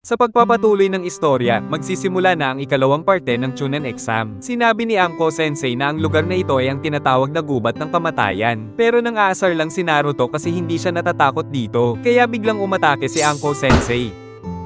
Sa pagpapatuloy ng istorya, magsisimula na ang ikalawang parte ng Chunin exam. Sinabi ni Anko Sensei na ang lugar na ito ay ang tinatawag na gubat ng kamatayan. Pero nang aasar lang si Naruto kasi hindi siya natatakot dito, kaya biglang umatake si Anko Sensei.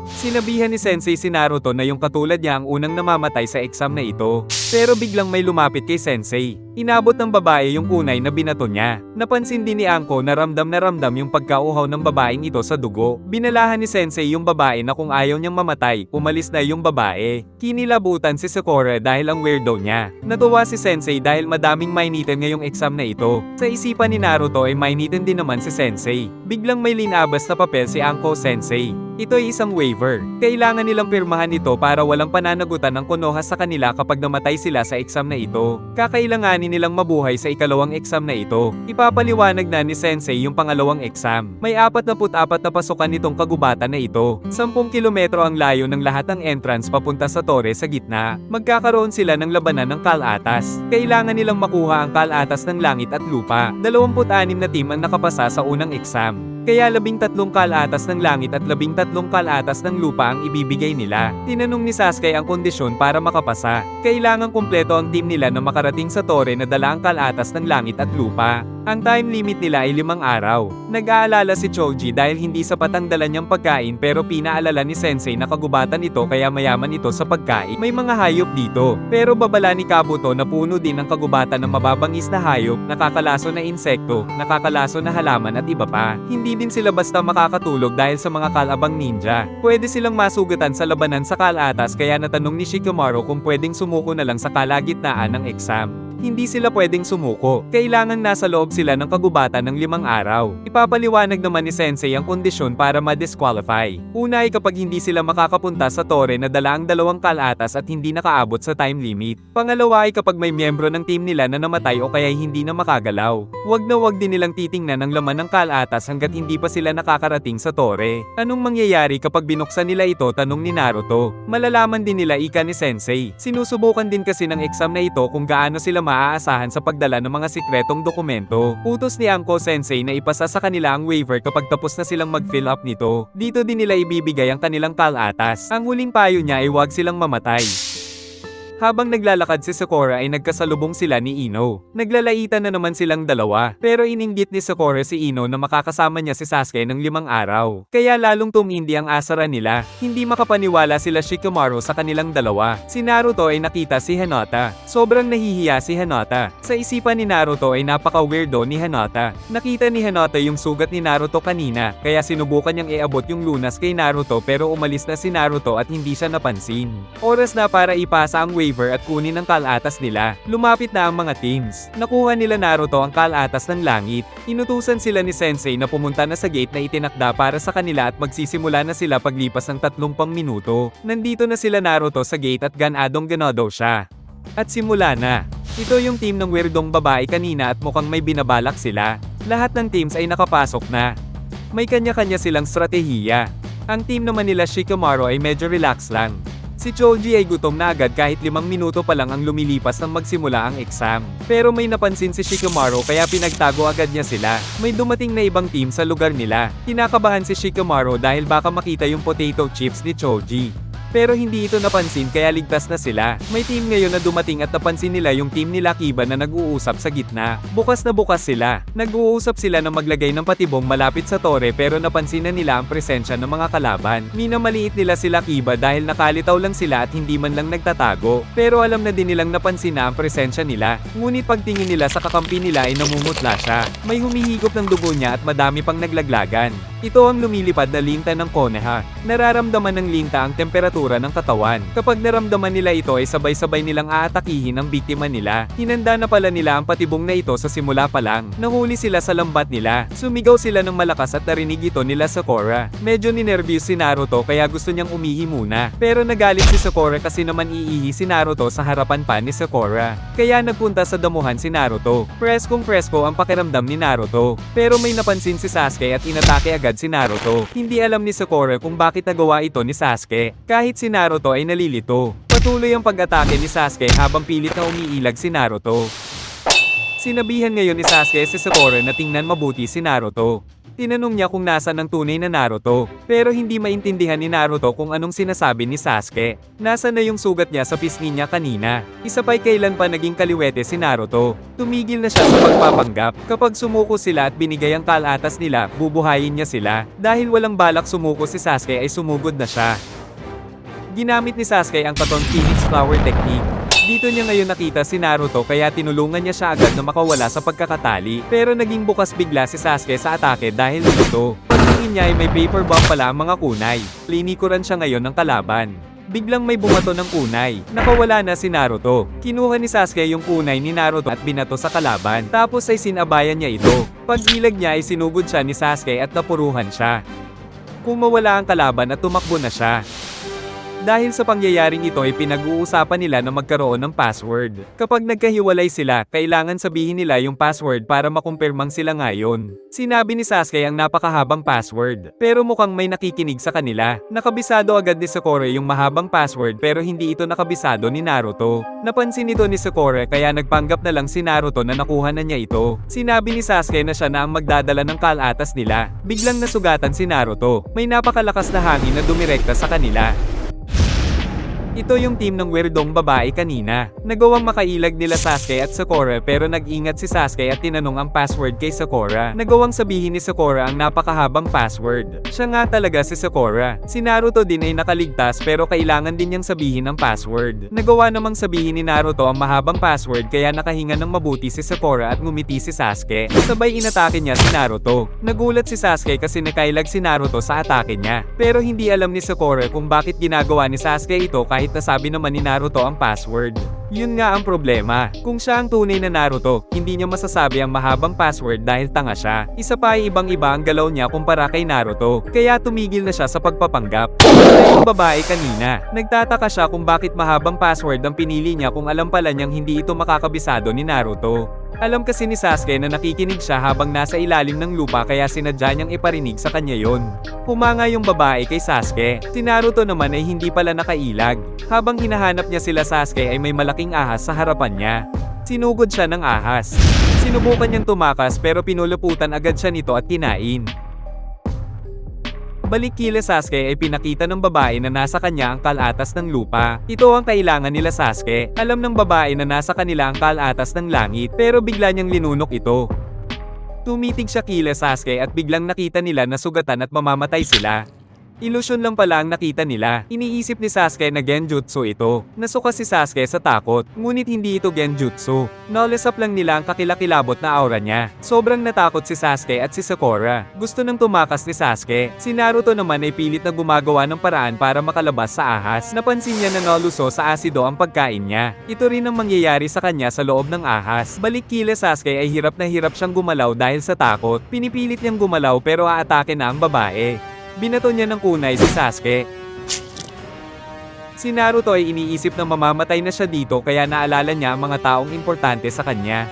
Sinabihan ni Sensei si Naruto na yung katulad niya ang unang namamatay sa exam na ito. Pero biglang may lumapit kay Sensei. Inabot ng babae yung kunay na binato niya. Napansin din ni Anko na ramdam yung pagkauhaw ng babaeng ito sa dugo. Binalahan ni Sensei yung babae na kung ayaw niyang mamatay, umalis na yung babae. Kinilabutan si Sakura dahil ang weirdo niya. Natuwa si Sensei dahil madaming mainitin ngayong exam na ito. Sa isipan ni Naruto ay mainitin din naman si Sensei. Biglang may linabas na papel si Anko Sensei. Ito ay isang waiver. Kailangan nilang pirmahan ito para walang pananagutan ng Konoha sa kanila kapag namatay sila sa exam na ito. Kakailanganin nilang mabuhay sa ikalawang exam na ito. Ipapaliwanag na ni Sensei yung pangalawang exam. May 44 na pasukan nitong kagubatan na ito. 10 kilometro ang layo ng lahat ng entrance papunta sa tore sa gitna. Magkakaroon sila ng labanan ng kalatas. Kailangan nilang makuha ang kalatas ng langit at lupa. 26 na team ang nakapasa sa unang exam. Kaya 13 kalatas ng langit at 13 kalatas ng lupa ang ibibigay nila. Tinanong ni Sasuke ang kondisyon para makapasa. Kailangan kumpleto ang team nila na makarating sa tore na dala ang kalatas ng langit at lupa. Ang time limit nila ay 5 araw. Nag-aalala si Choji dahil hindi sapat ang dala niyang pagkain pero pinaalala ni Sensei na kagubatan ito kaya mayaman ito sa pagkain. May mga hayop dito. Pero babala ni Kabuto na puno din ang kagubatan ng mababangis na hayop, nakakalaso na insekto, nakakalaso na halaman at iba pa. Hindi din sila basta makakatulog dahil sa mga kalabang ninja. Pwede silang masugatan sa labanan sa kalatas kaya natanong ni Shikamaru kung pwedeng sumuko na lang sa kalagitnaan ng exam. Hindi sila pwedeng sumuko. Kailangang nasa loob sila ng kagubatan ng 5 araw. Ipapaliwanag naman ni Sensei ang kondisyon para ma-disqualify. Una ay kapag hindi sila makakapunta sa tore na dala ang 2 kalatas at hindi nakaabot sa time limit. Pangalawa ay kapag may miyembro ng team nila na namatay o kaya hindi na makagalaw. Wag na wag din nilang titingnan ang laman ng kalatas hanggat hindi pa sila nakakarating sa tore. Anong mangyayari kapag binuksan nila ito, tanong ni Naruto. Malalaman din nila, ika ni Sensei. Sinusubukan din kasi ng exam na ito kung gaano sila maaasahan sa pagdala ng mga sikretong dokumento. Utos ni Anko Sensei na ipasa sa kanila ang waiver kapag tapos na silang mag-fill up nito. Dito din nila ibibigay ang kanilang kalatas. Ang huling payo niya ay huwag silang mamatay. Habang naglalakad si Sakura ay nagkasalubong sila ni Ino. Naglalaitan na naman silang dalawa, pero ininggit ni Sakura si Ino na makakasama niya si Sasuke ng 5 araw. Kaya lalong tumindi ang asaran nila. Hindi makapaniwala sila Shikamaru sa kanilang dalawa. Si Naruto ay nakita si Hinata. Sobrang nahihiya si Hinata. Sa isipan ni Naruto ay napaka-weirdo ni Hinata. Nakita ni Hinata yung sugat ni Naruto kanina, kaya sinubukan niyang iabot yung lunas kay Naruto pero umalis na si Naruto at hindi siya napansin. Oras na para ipasa ang waiver at kunin ang kalatas nila. Lumapit na ang mga teams. Nakuha nila Naruto ang kalatas ng langit. Inutusan sila ni Sensei na pumunta na sa gate na itinakda para sa kanila at magsisimula na sila paglipas ng 30 minuto. Nandito na sila Naruto sa gate at ganado siya. At simula na. Ito yung team ng weirdong babae kanina at mukhang may binabalak sila. Lahat ng teams ay nakapasok na. May kanya-kanya silang stratehiya. Ang team naman nila Shikamaru ay medyo relax lang. Si Choji ay gutom na agad kahit 5 minuto pa lang ang lumilipas nang magsimula ang exam. Pero may napansin si Shikamaru kaya pinagtago agad niya sila. May dumating na ibang team sa lugar nila. Kinakabahan si Shikamaru dahil baka makita yung potato chips ni Choji. Pero hindi ito napansin kaya ligtas na sila. May team ngayon na dumating at napansin nila yung team nila Kiba na nag-uusap sa gitna. Bukas na bukas sila. Nag-uusap sila na maglagay ng patibong malapit sa tore pero napansin na nila ang presensya ng mga kalaban. Minamaliit nila sila Kiba dahil nakalitaw lang sila at hindi man lang nagtatago. Pero alam na din nilang napansin na ang presensya nila. Ngunit pagtingin nila sa kakampi nila ay namumutla siya. May humihigop ng dugo niya at madami pang naglaglagan. Ito ang lumilipad na linta ng Konoha. Nararamdaman ng linta ang temperatura ng katawan. Kapag naramdaman nila ito ay sabay-sabay nilang aatakihin ang biktima nila. Hinanda na pala nila ang patibong na ito sa simula pa lang. Nahuli sila sa lambat nila. Sumigaw sila ng malakas at narinig ito nila Sakura. Medyo ninervyos si Naruto kaya gusto niyang umihi muna. Pero nagalit si Sakura kasi naman iihi si Naruto sa harapan pa ni Sakura. Kaya nagpunta sa damuhan si Naruto. Preskong-presko ang pakiramdam ni Naruto. Pero may napansin si Sasuke at inatake agad si Naruto. Hindi alam ni Sakura kung bakit nagawa ito ni Sasuke. Kahit si Naruto ay nalilito. Patuloy ang pag-atake ni Sasuke habang pilit na umiilag si Naruto. Sinabihan ngayon ni Sasuke si Sakura na tingnan mabuti si Naruto. Tinanong niya kung nasaan ang tunay na Naruto, pero hindi maintindihan ni Naruto kung anong sinasabi ni Sasuke. Nasaan na yung sugat niya sa pisngi niya kanina. Isa pa'y kailan pa naging kaliwete si Naruto. Tumigil na siya sa pagpapanggap. Kapag sumuko sila at binigay ang kalatas nila, bubuhayin niya sila. Dahil walang balak sumuko si Sasuke ay sumugod na siya. Ginamit ni Sasuke ang Katon Phoenix Flower Technique. Dito niya ngayon nakita si Naruto kaya tinulungan niya siya agad na makawala sa pagkakatali. Pero naging bukas bigla si Sasuke sa atake dahil dito. Pagtingin niya ay may paper bomb pala ang mga kunay. Linikuran siya ngayon ng kalaban. Biglang may bumato ng kunay. Nakawala na si Naruto. Kinuha ni Sasuke yung kunay ni Naruto at binato sa kalaban. Tapos ay sinabayan niya ito. Pag-ilag niya ay sinugod siya ni Sasuke at napuruhan siya. Kung mawala ang kalaban at tumakbo na siya. Dahil sa pangyayaring ito ay pinag-uusapan nila na magkaroon ng password. Kapag nagkahiwalay sila, kailangan sabihin nila yung password para makumpirmang sila ngayon. Sinabi ni Sasuke ang napakahabang password, pero mukhang may nakikinig sa kanila. Nakabisado agad ni Sakura yung mahabang password pero hindi ito nakabisado ni Naruto. Napansin ito ni Sakura kaya nagpanggap na lang si Naruto na nakuha na niya ito. Sinabi ni Sasuke na siya na ang magdadala ng kalatas nila. Biglang nasugatan si Naruto. May napakalakas na hangin na dumirekta sa kanila. Ito yung team ng weirdong babae kanina. Nagawang makailag nila Sasuke at Sakura pero nag-ingat si Sasuke at tinanong ang password kay Sakura. Nagawang sabihin ni Sakura ang napakahabang password. Siya nga talaga si Sakura. Si Naruto din ay nakaligtas pero kailangan din niyang sabihin ang password. Nagawa namang sabihin ni Naruto ang mahabang password kaya nakahinga ng mabuti si Sakura at ngumiti si Sasuke. Sabay inatake niya si Naruto. Nagulat si Sasuke kasi nakailag si Naruto sa atake niya. Pero hindi alam ni Sakura kung bakit ginagawa ni Sasuke ito kahit nasabi naman ni Naruto ang password. Yun nga ang problema. Kung siya ang tunay na Naruto, hindi niya masasabi ang mahabang password dahil tanga siya. Isa pa ay ibang-iba ang galaw niya kumpara kay Naruto. Kaya tumigil na siya sa pagpapanggap. Yung babae kanina. Nagtataka siya kung bakit mahabang password ang pinili niya kung alam pala niyang hindi ito makakabisado ni Naruto. Alam kasi ni Sasuke na nakikinig siya habang nasa ilalim ng lupa kaya sinadya niyang iparinig sa kanya yon. Humanga yung babae kay Sasuke. Si Naruto naman ay hindi pala nakailag. Habang hinahanap niya sila Sasuke ay may malaking ahas sa harapan niya. Sinugod siya ng ahas. Sinubukan niyang tumakas pero pinuluputan agad siya nito at kinain. Balik kila Sasuke ay pinakita ng babae na nasa kanya ang kalatas ng lupa. Ito ang kailangan nila Sasuke. Alam ng babae na nasa kanila ang kalatas ng langit pero bigla niyang linunok ito. Tumitig siya kila Sasuke at biglang nakita nila na sugatan at mamamatay sila. Ilusyon lang pala ang nakita nila. Iniisip ni Sasuke na genjutsu ito. Nasuka si Sasuke sa takot, ngunit hindi ito genjutsu. Knowledge up lang nila ang kakilakilabot na aura niya. Sobrang natakot si Sasuke at si Sakura. Gusto nang tumakas ni Sasuke. Si Naruto naman ay pilit na gumagawa ng paraan para makalabas sa ahas. Napansin niya na naluso sa asido ang pagkain niya. Ito rin ang mangyayari sa kanya sa loob ng ahas. Balik kila Sasuke ay hirap na hirap siyang gumalaw dahil sa takot. Pinipilit niyang gumalaw pero aatake na ang babae. Binato niya ng kunay si Sasuke. Si Naruto ay iniisip na mamamatay na siya dito kaya naalala niya ang mga taong importante sa kanya.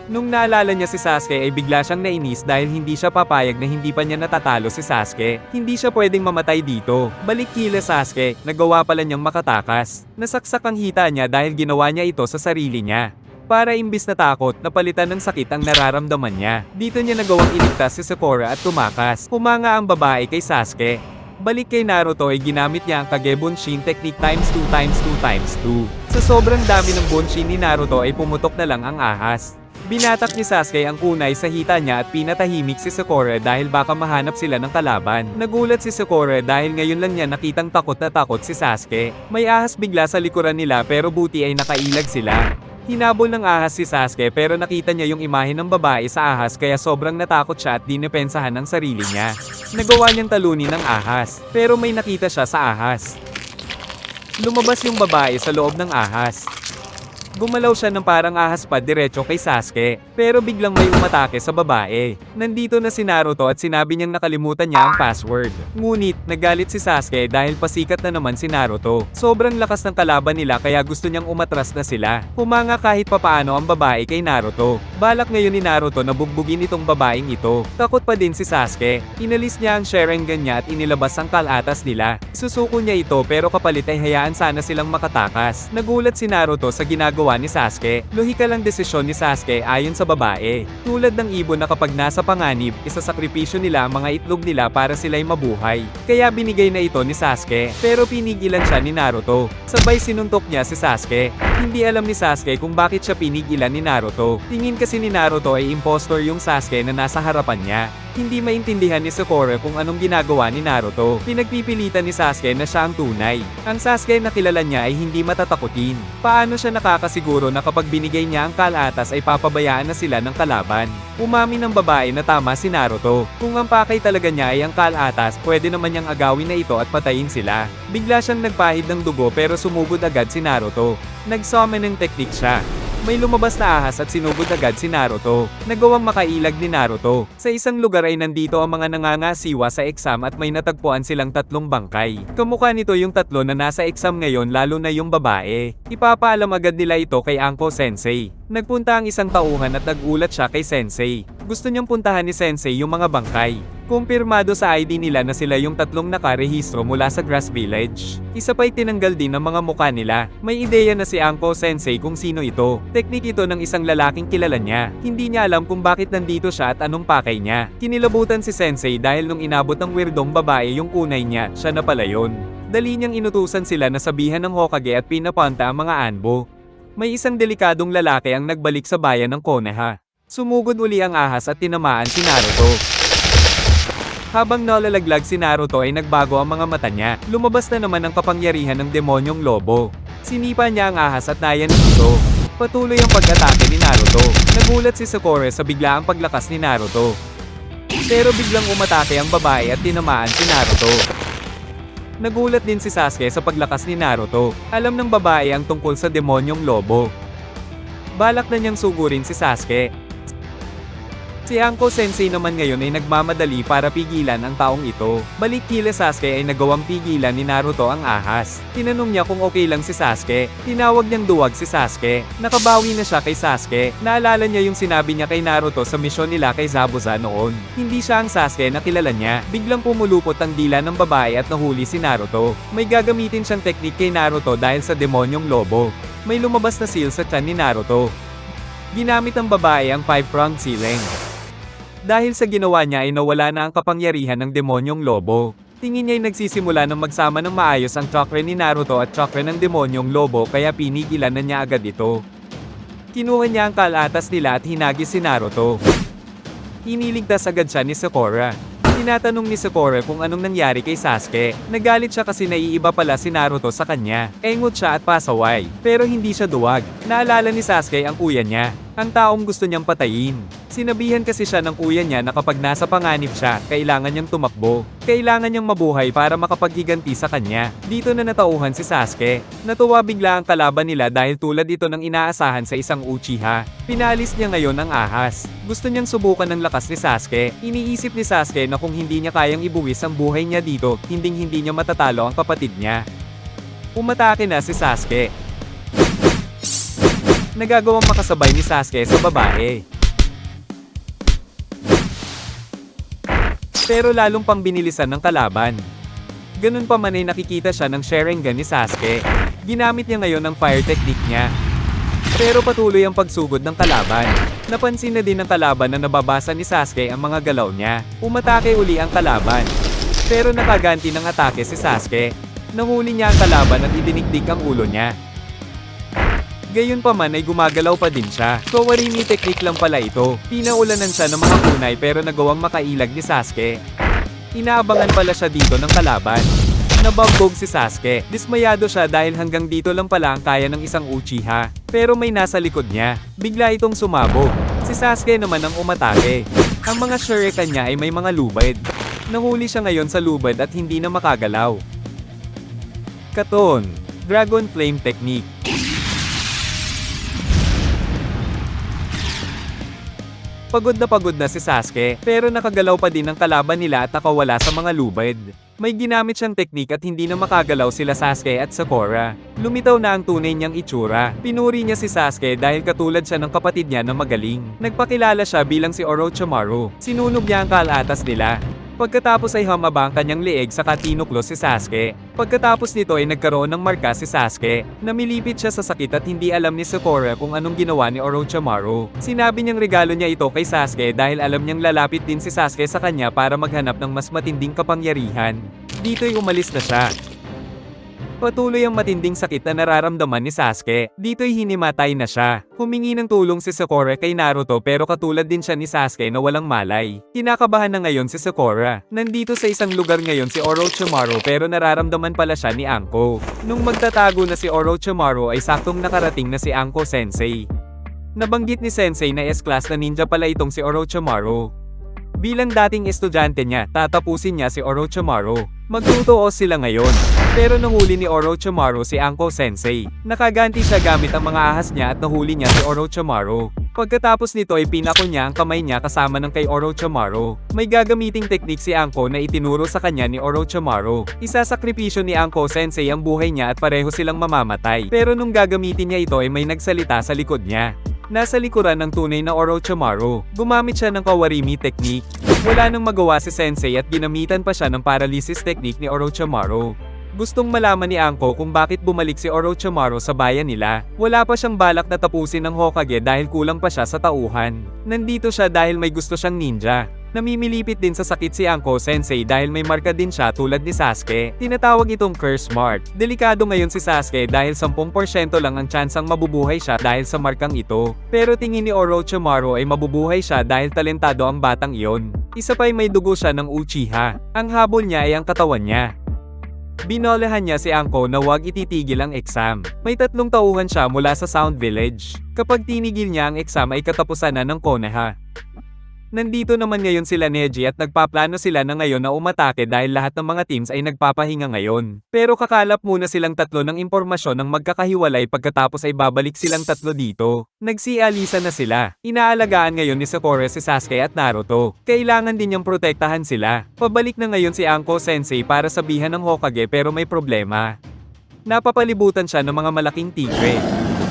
Nung naalala niya si Sasuke ay bigla siyang nainis dahil hindi siya papayag na hindi pa niya natatalo si Sasuke. Hindi siya pwedeng mamatay dito. Balik kila Sasuke, nagawa pala niyang makatakas. Nasaksak ang hita niya dahil ginawa niya ito sa sarili niya. Para imbis na takot, napalitan ng sakit ang nararamdaman niya. Dito niya nagawang iligtas si Sakura at tumakas. Humanga ang babae kay Sasuke. Balik kay Naruto ay ginamit niya ang Kagebonshin technique times 2 times 2 times 2. Sa sobrang dami ng bonshin ni Naruto ay pumutok na lang ang ahas. Binatak ni Sasuke ang kunay sa hita niya at pinatahimik si Sakura dahil baka mahanap sila ng kalaban. Nagulat si Sakura dahil ngayon lang niya nakitang takot na takot si Sasuke. May ahas bigla sa likuran nila pero buti ay nakailag sila. Hinabol ng ahas si Sasuke pero nakita niya yung imahe ng babae sa ahas kaya sobrang natakot siya at dinipensahan ang sarili niya. Nagawa niyang talunin ng ahas, pero may nakita siya sa ahas. Lumabas yung babae sa loob ng ahas. Gumalaw siya ng parang ahas pa diretso kay Sasuke, pero biglang may umatake sa babae. Nandito na si Naruto at sinabi niyang nakalimutan niya ang password. Ngunit, nagalit si Sasuke dahil pasikat na naman si Naruto. Sobrang lakas ng kalaban nila kaya gusto niyang umatras na sila. Humanga kahit papaano ang babae kay Naruto. Balak ngayon ni Naruto na bugbugin itong babaeng ito. Takot pa din si Sasuke. Inalis niya ang Sharingan niya at inilabas ang kalatas nila. Susuko niya ito pero kapalit ay hayaan sana silang makatakas. Nagulat si Naruto sa ginagawa ginagawa ni Sasuke. Lohikal ang desisyon ni Sasuke ayon sa babae. Tulad ng ibon na kapag nasa panganib, isasakripisyo nila ang mga itlog nila para sila'y mabuhay. Kaya binigay na ito ni Sasuke, pero pinigilan siya ni Naruto. Sabay sinuntok niya si Sasuke. Hindi alam ni Sasuke kung bakit siya pinigilan ni Naruto. Tingin kasi ni Naruto ay impostor yung Sasuke na nasa harapan niya. Hindi maintindihan ni Sakura kung anong ginagawa ni Naruto. Pinagpipilitan ni Sasuke na siya ang tunay. Ang Sasuke na kilala niya ay hindi matatakutin. Paano siya nakakasiguro na kapag binigay niya ang kalatas ay papabayaan na sila ng kalaban? Umamin ng babae na tama si Naruto. Kung ang pakay talaga niya ay ang kalatas, pwede naman niyang agawin na ito at patayin sila. Bigla siyang nagpahid ng dugo pero sumugod agad si Naruto. Nag-summoning technique siya. May lumabas na ahas at sinugod agad si Naruto. Nagawang makailag ni Naruto. Sa isang lugar ay nandito ang mga nangangasiwa sa exam at may natagpuan silang 3 bangkay. Kamukha nito yung 3 na nasa exam ngayon, lalo na yung babae. Ipapaalam agad nila ito kay Anko Sensei. Nagpunta ang isang tauhan at nagulat siya kay Sensei. Gusto niyang puntahan ni Sensei yung mga bangkay. Kumpirmado sa ID nila na sila yung 3 nakarehistro mula sa Grass Village. Isa pa'y tinanggal din ang mga mukha nila. May ideya na si Anko Sensei kung sino ito. Teknik ito ng isang lalaking kilala niya. Hindi niya alam kung bakit nandito siya at anong pakay niya. Kinilabutan si Sensei dahil nung inabot ng weirdong babae yung kunay niya, siya na pala yun. Dali niyang inutusan sila na sabihan ng Hokage at pinapunta ang mga Anbo. May isang delikadong lalaki ang nagbalik sa bayan ng Konoha. Sumugod uli ang ahas at tinamaan si Naruto. Habang nalalaglag si Naruto ay nagbago ang mga mata niya. Lumabas na naman ang kapangyarihan ng demonyong lobo. Sinipa niya ang ahas at nayan ito. Patuloy ang pag-atake ni Naruto. Nagulat si Sakura sa biglaang paglakas ni Naruto. Pero biglang umatake ang babae at tinamaan si Naruto. Nagulat din si Sasuke sa paglakas ni Naruto. Alam ng babae ang tungkol sa demonyong lobo. Balak na niyang sugurin si Sasuke. Si Anko Sensei naman ngayon ay nagmamadali para pigilan ang taong ito. Balik kila Sasuke ay nagawang pigilan ni Naruto ang ahas. Tinanong niya kung okay lang si Sasuke. Tinawag niyang duwag si Sasuke. Nakabawi na siya kay Sasuke. Naalala niya yung sinabi niya kay Naruto sa misyon nila kay Zabuza noon. Hindi siya ang Sasuke na kilala niya. Biglang pumulupot ang dila ng babae at nahuli si Naruto. May gagamitin siyang teknik kay Naruto dahil sa demonyong lobo. May lumabas na seal sa tiyan ni Naruto. Ginamit ng babae ang 5-pronged sealing. Dahil sa ginawa niya ay nawala na ang kapangyarihan ng demonyong lobo. Tingin niya ay nagsisimula ng magsama ng maayos ang chakra ni Naruto at chakra ng demonyong lobo kaya pinigilan na niya agad ito. Kinuha niya ang kalatas nila at hinagis si Naruto. Iniligtas agad siya ni Sakura. Tinatanong ni Sakura kung anong nangyari kay Sasuke. Nagalit siya kasi naiiba pala si Naruto sa kanya. Engot siya at pasaway. Pero hindi siya duwag. Naalala ni Sasuke ang kuya niya. Ang taong gusto niyang patayin. Sinabihan kasi siya ng kuya niya na kapag nasa panganib siya, kailangan niyang tumakbo. Kailangan niyang mabuhay para makapaghiganti sa kanya. Dito na natauhan si Sasuke. Natuwa bigla ang kalaban nila dahil tulad ito ng inaasahan sa isang Uchiha. Pinalis niya ngayon ang ahas. Gusto niyang subukan ng lakas ni Sasuke. Iniisip ni Sasuke na kung hindi niya kayang ibuwis ang buhay niya dito, hindi niya matatalo ang kapatid niya. Umatake na si Sasuke. Nagagawang makasabay ni Sasuke sa babae. Pero lalong pang binilisan ng kalaban. Ganun pa man ay nakikita siya ng Sharingan ni Sasuke. Ginamit niya ngayon ang fire technique niya. Pero patuloy ang pagsugod ng kalaban. Napansin na din ng kalaban na nababasa ni Sasuke ang mga galaw niya. Umatake uli ang kalaban. Pero nakaganti ng atake si Sasuke. Nahuli niya ang kalaban at idinikdik ang ulo niya. Gayunpaman ay gumagalaw pa din siya. Kawarini technique lang pala ito. Pinaulanan siya ng mga kunay pero nagawang makailag ni Sasuke. Inaabangan pala siya dito ng kalaban. Nabagbog si Sasuke. Dismayado siya dahil hanggang dito lang pala ang kaya ng isang Uchiha. Pero may nasa likod niya. Bigla itong sumabog. Si Sasuke naman ang umatake. Ang mga shuriken niya ay may mga lubid. Nahuli siya ngayon sa lubid at hindi na makagalaw. Katon. Dragon Flame Technique. Pagod na si Sasuke, pero nakagalaw pa din ang kalaban nila at nakawala sa mga lubid. May ginamit siyang teknik at hindi na makagalaw sila Sasuke at Sakura. Lumitaw na ang tunay niyang itsura. Pinuri niya si Sasuke dahil katulad siya ng kapatid niya na magaling. Nagpakilala siya bilang si Orochimaru. Sinunog niya ang kalatas nila. Pagkatapos ay humaba ang kanyang leeg sa tinuklo si Sasuke. Pagkatapos nito ay nagkaroon ng marka si Sasuke. Namilipit siya sa sakit at hindi alam ni Sakura kung anong ginawa ni Orochimaru. Sinabi niyang regalo niya ito kay Sasuke dahil alam niyang lalapit din si Sasuke sa kanya para maghanap ng mas matinding kapangyarihan. Dito'y umalis na siya. Patuloy ang matinding sakit na nararamdaman ni Sasuke. Dito'y hinimatay na siya. Humingi ng tulong si Sakura kay Naruto pero katulad din siya ni Sasuke na walang malay. Kinakabahan na ngayon si Sakura. Nandito sa isang lugar ngayon si Orochimaru pero nararamdaman pala siya ni Anko. Nung magtatago na si Orochimaru ay saktong nakarating na si Anko Sensei. Nabanggit ni Sensei na S-class na ninja pala itong si Orochimaru. Bilang dating estudyante niya, tatapusin niya si Orochimaru. Magtutuos sila ngayon. Pero nahuli ni Orochimaru si Anko Sensei. Nakaganti siya gamit ang mga ahas niya at nahuli niya si Orochimaru. Pagkatapos nito ay pinako niya ang kamay niya kasama ng kay Orochimaru. May gagamiting teknik si Anko na itinuro sa kanya ni Orochimaru. Isasakripisyo ni Anko Sensei ang buhay niya at pareho silang mamamatay. Pero nung gagamitin niya ito ay may nagsalita sa likod niya. Nasa likuran ng tunay na Orochimaru. Gumamit siya ng Kawarimi technique. Wala nang magawa si Sensei at ginamitan pa siya ng paralysis technique ni Orochimaru. Gustong malaman ni Anko kung bakit bumalik si Orochimaru sa bayan nila. Wala pa siyang balak na tapusin ng Hokage dahil kulang pa siya sa tauhan. Nandito siya dahil may gusto siyang ninja. Namimilipit din sa sakit si Anko Sensei dahil may marka din siya tulad ni Sasuke. Tinatawag itong curse mark. Delikado ngayon si Sasuke dahil 10% lang ang tsansang mabubuhay siya dahil sa markang ito. Pero tingin ni Orochimaru ay mabubuhay siya dahil talentado ang batang iyon. Isa pa'y may dugo siya ng Uchiha. Ang habol niya ay ang katawan niya. Binolehan niya si Anko na huwag ititigil ang exam. May 3 tauhan siya mula sa Sound Village. Kapag tinigil niya ang exam ay katapusan na ng Konoha. Nandito naman ngayon sila Neji at nagpaplano sila na ngayon na umatake dahil lahat ng mga teams ay nagpapahinga ngayon. Pero kakalap muna silang 3 ng impormasyon ng magkakahiwalay pagkatapos ay babalik silang 3 dito. Nagsialisa na sila. Inaalagaan ngayon ni Sakura si Sasuke at Naruto. Kailangan din niyang protektahan sila. Pabalik na ngayon si Anko Sensei para sabihan ng Hokage pero may problema. Napapalibutan siya ng mga malaking tigre.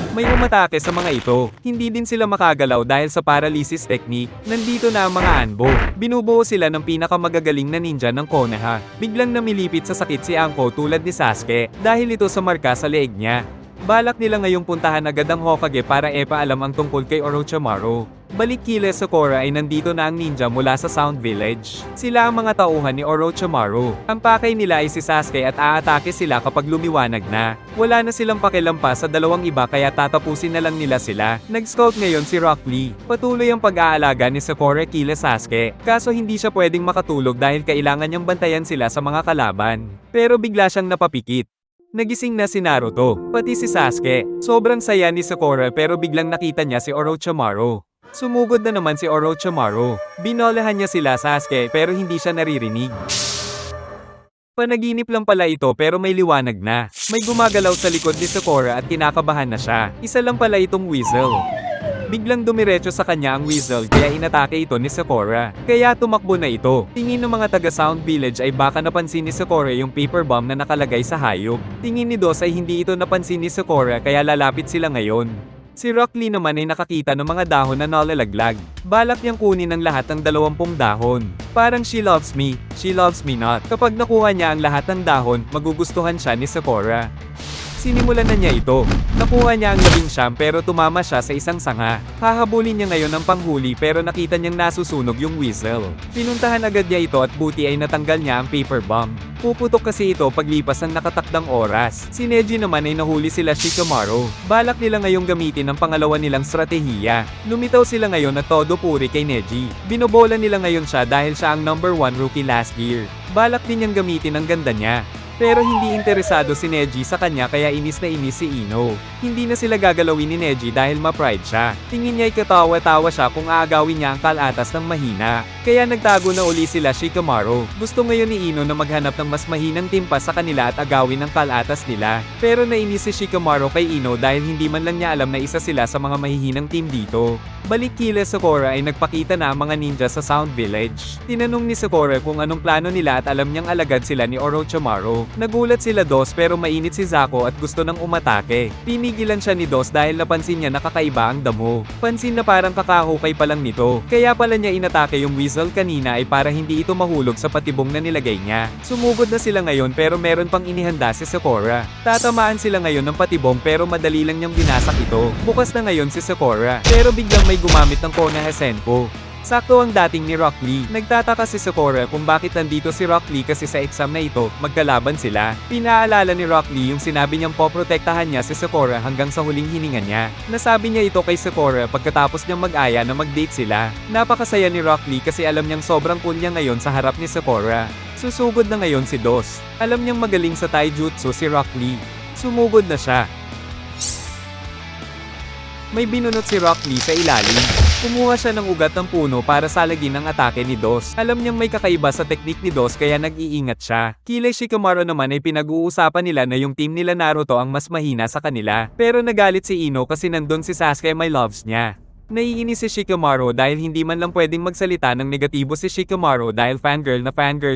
May umatake sa mga ito. Hindi din sila makagalaw dahil sa paralysis technique. Nandito na ang mga Anbo. Binubuo sila ng pinakamagagaling na ninja ng Konoha. Biglang namilipit sa sakit si Anko tulad ni Sasuke dahil ito sa marka sa leeg niya. Balak nila ngayong puntahan agad ang Hokage para epaalam ang tungkol kay Orochimaru. Balik kila Sakura ay nandito na ang ninja mula sa Sound Village. Sila ang mga tauhan ni Orochimaru. Ang pakay nila ay si Sasuke at aatake sila kapag lumiwanag na. Wala na silang pakialampa sa dalawang iba kaya tatapusin na lang nila sila. Nag-scout ngayon si Rock Lee. Patuloy ang pag-aalaga ni Sakura kila Sasuke. Kaso hindi siya pwedeng makatulog dahil kailangan niyang bantayan sila sa mga kalaban. Pero bigla siyang napapikit. Nagising na si Naruto, pati si Sasuke. Sobrang saya ni Sakura pero biglang nakita niya si Orochimaru. Sumugod na naman si Orochimaru. Binolehan niya sila Sasuke pero hindi siya naririnig. Panaginip lang pala ito pero may liwanag na. May gumagalaw sa likod ni Sakura at kinakabahan na siya. Isa lang pala itong Weasel. Biglang dumiretso sa kanya ang Weasel kaya inatake ito ni Sakura. Kaya tumakbo na ito. Tingin ng mga taga Sound Village ay baka napansin ni Sakura yung paper bomb na nakalagay sa hayop. Tingin ni Dos ay hindi ito napansin ni Sakura kaya lalapit sila ngayon. Si Rock Lee naman ay nakakita ng mga dahon na nalalaglag. Balak niyang kunin ang lahat ng 20 dahon. Parang she loves me not. Kapag nakuha niya ang lahat ng dahon, magugustuhan siya ni Sakura. Sinimulan na niya ito. Nakuha niya ang 19 pero tumama siya sa isang sanga. Hahabulin niya ngayon ang panghuli pero nakita niyang nasusunog yung Weasel. Pinuntahan agad niya ito at buti ay natanggal niya ang paper bomb. Puputok kasi ito paglipas ng nakatakdang oras. Si Neji naman ay nahuli sila Shikamaru. Balak nila ngayong gamitin ang pangalawa nilang stratehiya. Lumitaw sila ngayon na todo puri kay Neji. Binobola nila ngayon siya dahil siya ang number 1 rookie last year. Balak din niyang gamitin ang ganda niya. Pero hindi interesado si Neji sa kanya kaya inis na inis si Ino. Hindi na sila gagalawin ni Neji dahil ma-pride siya. Tingin niya ay katawa-tawa siya kung aagawin niya ang kalatas ng mahina. Kaya nagtago na uli sila Shikamaru. Gusto ngayon ni Ino na maghanap ng mas mahinang timpa sa kanila at agawin ang kalatas nila. Pero nainis si Shikamaru kay Ino dahil hindi man lang niya alam na isa sila sa mga mahihinang team dito. Balik kila Sakura ay nagpakita na ang mga ninja sa Sound Village. Tinanong ni Sakura kung anong plano nila at alam niyang alagad sila ni Orochimaru. Nagulat sila Dos pero mainit si Zako at gusto nang umatake. Pinigilan siya ni Dos dahil napansin niya na kakaiba ang damo. Pansin na parang kakahukay pa lang nito. Kaya pala niya inatake yung weasel kanina ay para hindi ito mahulog sa patibong na nilagay niya. Sumugod na sila ngayon pero meron pang inihanda si Sakura. Tatamaan sila ngayon ng patibong pero madali lang niyang binasak ito. Bukas na ngayon si Sakura. Pero biglang may gumamit ng Konoha Senko. Sakto ang dating ni Rock Lee. Nagtataka si Sakura kung bakit nandito si Rock Lee kasi sa exam na ito, magkalaban sila. Pinaalala ni Rock Lee yung sinabi niyang poprotektahan niya si Sakura hanggang sa huling hininga niya. Nasabi niya ito kay Sakura pagkatapos niyang mag-aya na mag-date sila. Napakasaya ni Rock Lee kasi alam niyang sobrang cool niya ngayon sa harap ni Sakura. Susugod na ngayon si Dos. Alam niyang magaling sa taijutsu si Rock Lee. Sumugod na siya. May binunot si Rock Lee sa ilalim. Kumuha siya ng ugat ng puno para salagin ang atake ni Dos. Alam niyang may kakaiba sa teknik ni Dos kaya nag-iingat siya. Kilay Shikamaru naman ay pinag-uusapan nila na yung team nila Naruto ang mas mahina sa kanila. Pero nagalit si Ino kasi nandun si Sasuke my loves niya. Naiinis si Shikamaru dahil hindi man lang pwedeng magsalita ng negatibo si Shikamaru dahil fangirl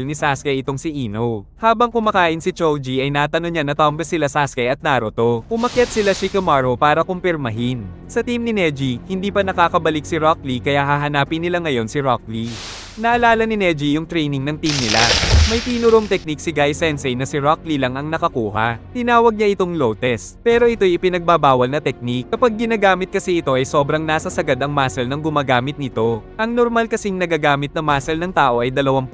ni Sasuke itong si Ino. Habang kumakain si Choji ay natanong niya na tombe sila Sasuke at Naruto. Umakyat sila Shikamaru para kumpirmahin. Sa team ni Neji, hindi pa nakakabalik si Rock Lee kaya hahanapin nila ngayon si Rock Lee. Naalala ni Neji yung training ng team nila. May tinurong teknik si Guy Sensei na si Rock Lee lang ang nakakuha. Tinawag niya itong Lotus. Pero ito'y ipinagbabawal na teknik. Kapag ginagamit kasi ito ay sobrang nasa sagad ang muscle ng gumagamit nito. Ang normal kasing nagagamit na muscle ng tao ay 20%.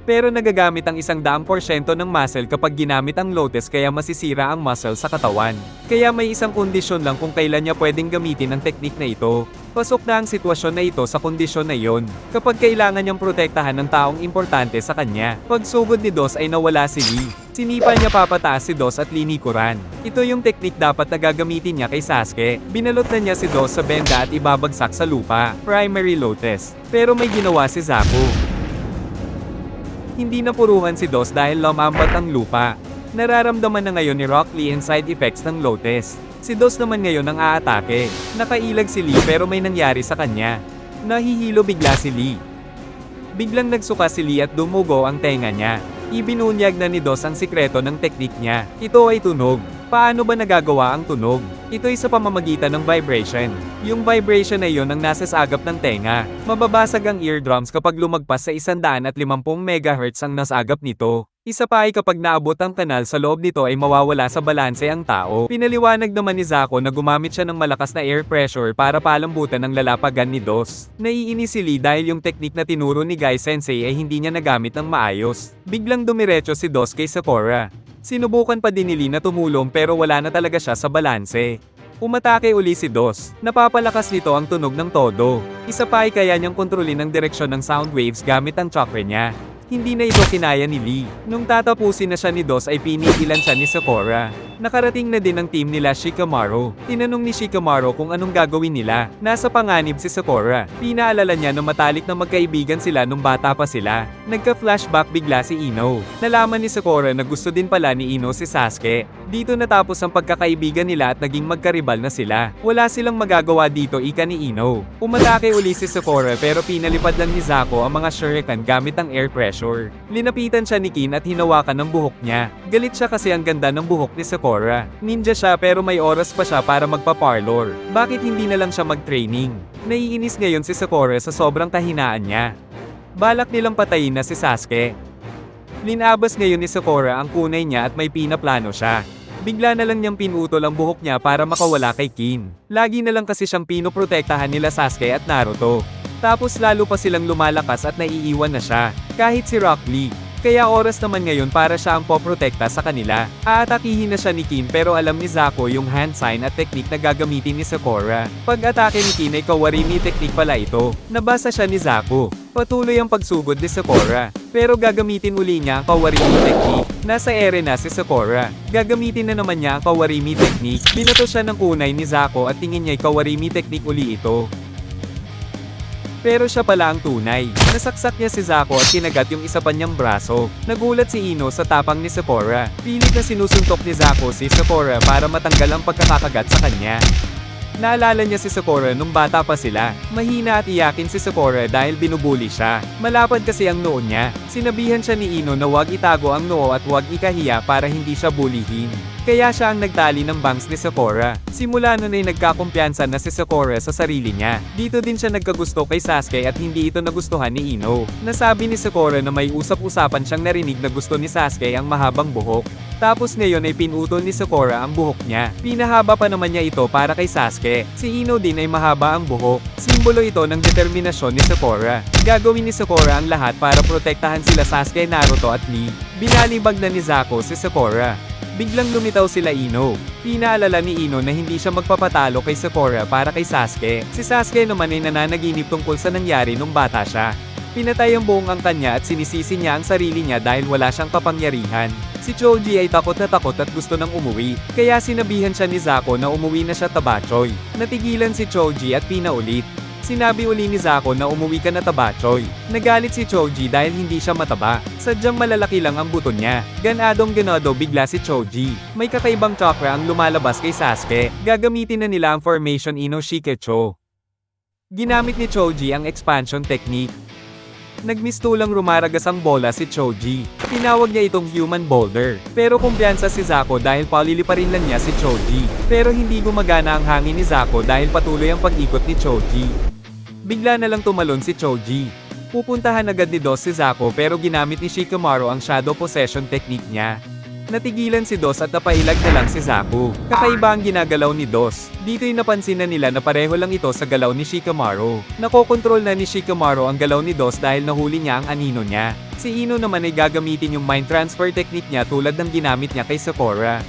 Pero nagagamit ang 100% ng muscle kapag ginamit ang Lotus kaya masisira ang muscle sa katawan. Kaya may isang kondisyon lang kung kailan niya pwedeng gamitin ang teknik na ito. Pasok na ang sitwasyon na ito sa kondisyon na iyon, kapag kailangan niyang protektahan ng taong importante sa kanya. Pagsugod ni Dos ay nawala si Lee. Sinipa niya papataas si Dos at linikuran. Ito yung teknik dapat na gagamitin niya kay Sasuke. Binalot na niya si Dos sa benda at ibabagsak sa lupa, primary Lotus. Pero may ginawa si Zaku. Hindi napuruhan si Dos dahil lumambat ang lupa. Nararamdaman na ngayon ni Rock Lee ang side effects ng Lotus. Si Dos naman ngayon ang aatake. Nakailag si Lee pero may nangyari sa kanya. Nahihilo bigla si Lee. Biglang nagsuka si Lee at dumugo ang tenga niya. Ibinunyag na ni Dos ang sikreto ng teknik niya. Ito ay tunog. Paano ba nagagawa ang tunog? Ito'y sa pamamagitan ng vibration. Yung vibration na iyon ang nasa sagap ng tenga. Mababasag ang eardrums kapag lumagpas sa 150 MHz ang nasagap nito. Isa pa ay kapag naabot ang kanal sa loob nito ay mawawala sa balanse ang tao. Pinaliwanag naman ni Zaku na gumamit siya ng malakas na air pressure para palambutan ang lalapagan ni Dos. Naiinis si Lee dahil yung teknik na tinuro ni Guy Sensei ay hindi niya nagamit ng maayos. Biglang dumiretso si Dos kay Sakura. Sinubukan pa din ni Lee na tumulong pero wala na talaga siya sa balanse. Umatake uli si Dos. Napapalakas nito ang tunog ng todo. Isa pa ay kaya niyang kontrolin ang direksyon ng sound waves gamit ang chakra niya. Hindi na ito kinaya ni Lee. Nung tatapusin na siya ni Dos ay pinigilan siya ni Sakura. Nakarating na din ang team nila Shikamaru. Tinanong ni Shikamaru kung anong gagawin nila. Nasa panganib si Sakura. Pinaalala niya na matalik na magkaibigan sila nung bata pa sila. Nagka-flashback bigla si Ino. Nalaman ni Sakura na gusto din pala ni Ino si Sasuke. Dito natapos ang pagkakaibigan nila at naging magkaribal na sila. Wala silang magagawa dito ika ni Ino. Umatake uli si Sakura pero pinalipad lang ni Zaku ang mga shuriken gamit ang air pressure. Linapitan siya ni Kin at hinawakan ng buhok niya. Galit siya kasi ang ganda ng buhok ni Sakura. Ninja siya pero may oras pa siya para magpa-parlor. Bakit hindi na lang siya mag-training? Naiinis ngayon si Sakura sa sobrang kahinaan niya. Balak nilang patayin na si Sasuke. Linabas ngayon ni Sakura ang kunay niya at may pinaplano siya. Bigla na lang niyang pinutol ang buhok niya para makawala kay Kin. Lagi na lang kasi siyang pinoprotektahan nila Sasuke at Naruto. Tapos lalo pa silang lumalakas at naiiwan na siya, kahit si Rock Lee. Kaya oras naman ngayon para siya ang poprotekta sa kanila. Aatakihin na siya ni Kin pero alam ni Zaku yung hand sign at teknik na gagamitin ni Sakura. Pag-atake ni Kin ay kawarimi teknik pala ito. Nabasa siya ni Zaku. Patuloy ang pagsugod ni Sakura. Pero gagamitin uli niya ang kawarimi teknik. Nasa ere na si Sakura. Gagamitin na naman niya ang kawarimi teknik. Binato siya ng kunay ni Zaku at tingin niya'y kawarimi teknik uli ito. Pero siya pala ang tunay. Nasaksak niya si Zaku at kinagat yung isa pa niyang braso. Nagulat si Ino sa tapang ni Sakura. Pilit na sinusuntok ni Zaku si Sakura para matanggal ang pagkakakagat sa kanya. Naalala niya si Sakura nung bata pa sila. Mahina at iyakin si Sakura dahil binubuli siya. Malapad kasi ang noo niya. Sinabihan siya ni Ino na huwag itago ang noo at huwag ikahiya para hindi siya bulihin. Kaya siya ang nagtali ng bangs ni Sakura. Simula nun ay nagkakumpiyansa na si Sakura sa sarili niya. Dito din siya nagkagusto kay Sasuke at hindi ito nagustuhan ni Ino. Nasabi ni Sakura na may usap-usapan siyang narinig na gusto ni Sasuke ang mahabang buhok. Tapos ngayon ay pinutol ni Sakura ang buhok niya. Pinahaba pa naman niya ito para kay Sasuke. Si Ino din ay mahaba ang buhok. Simbolo ito ng determinasyon ni Sakura. Gagawin ni Sakura ang lahat para protektahan sila Sasuke, Naruto at Lee. Binalibag na ni Zaku si Sakura. Biglang lumitaw sila Ino. Pinaalala ni Ino na hindi siya magpapatalo kay Sakura para kay Sasuke. Si Sasuke naman ay nananaginip tungkol sa nangyari nung bata siya. Pinatay ang buong angkan niya at sinisisi niya ang sarili niya dahil wala siyang kapangyarihan. Si Choji ay takot at gusto nang umuwi, kaya sinabihan siya ni Zaku na umuwi na siya Tabachoy. Natigilan si Choji at pinaulit. Sinabi uli ni Zaku na umuwi ka na Tabachoy. Nagalit si Choji dahil hindi siya mataba. Sadyang malalaki lang ang buto niya. Ganado bigla si Choji. May kakaibang chakra ang lumalabas kay Sasuke. Gagamitin na nila ang formation Ino Shikecho. Ginamit ni Choji ang expansion technique. Nagmistulang rumaragas ang bola si Choji. Tinawag niya itong human boulder. Pero kumpiyansa si Zaku dahil paliliparin lang niya si Choji. Pero hindi gumagana ang hangin ni Zaku dahil patuloy ang pag-ikot ni Choji. Bigla na lang tumalon si Choji. Pupuntahan agad ni Dos si Zaku pero ginamit ni Shikamaru ang shadow possession technique niya. Natigilan si Dos at napailag na lang si Zaku. Kakaiba ang ginagalaw ni Dos. Dito'y napansin na nila na pareho lang ito sa galaw ni Shikamaru. Nakokontrol na ni Shikamaru ang galaw ni Dos dahil nahuli niya ang anino niya. Si Ino naman ay gagamitin yung mind transfer technique niya tulad ng ginamit niya kay Sakura.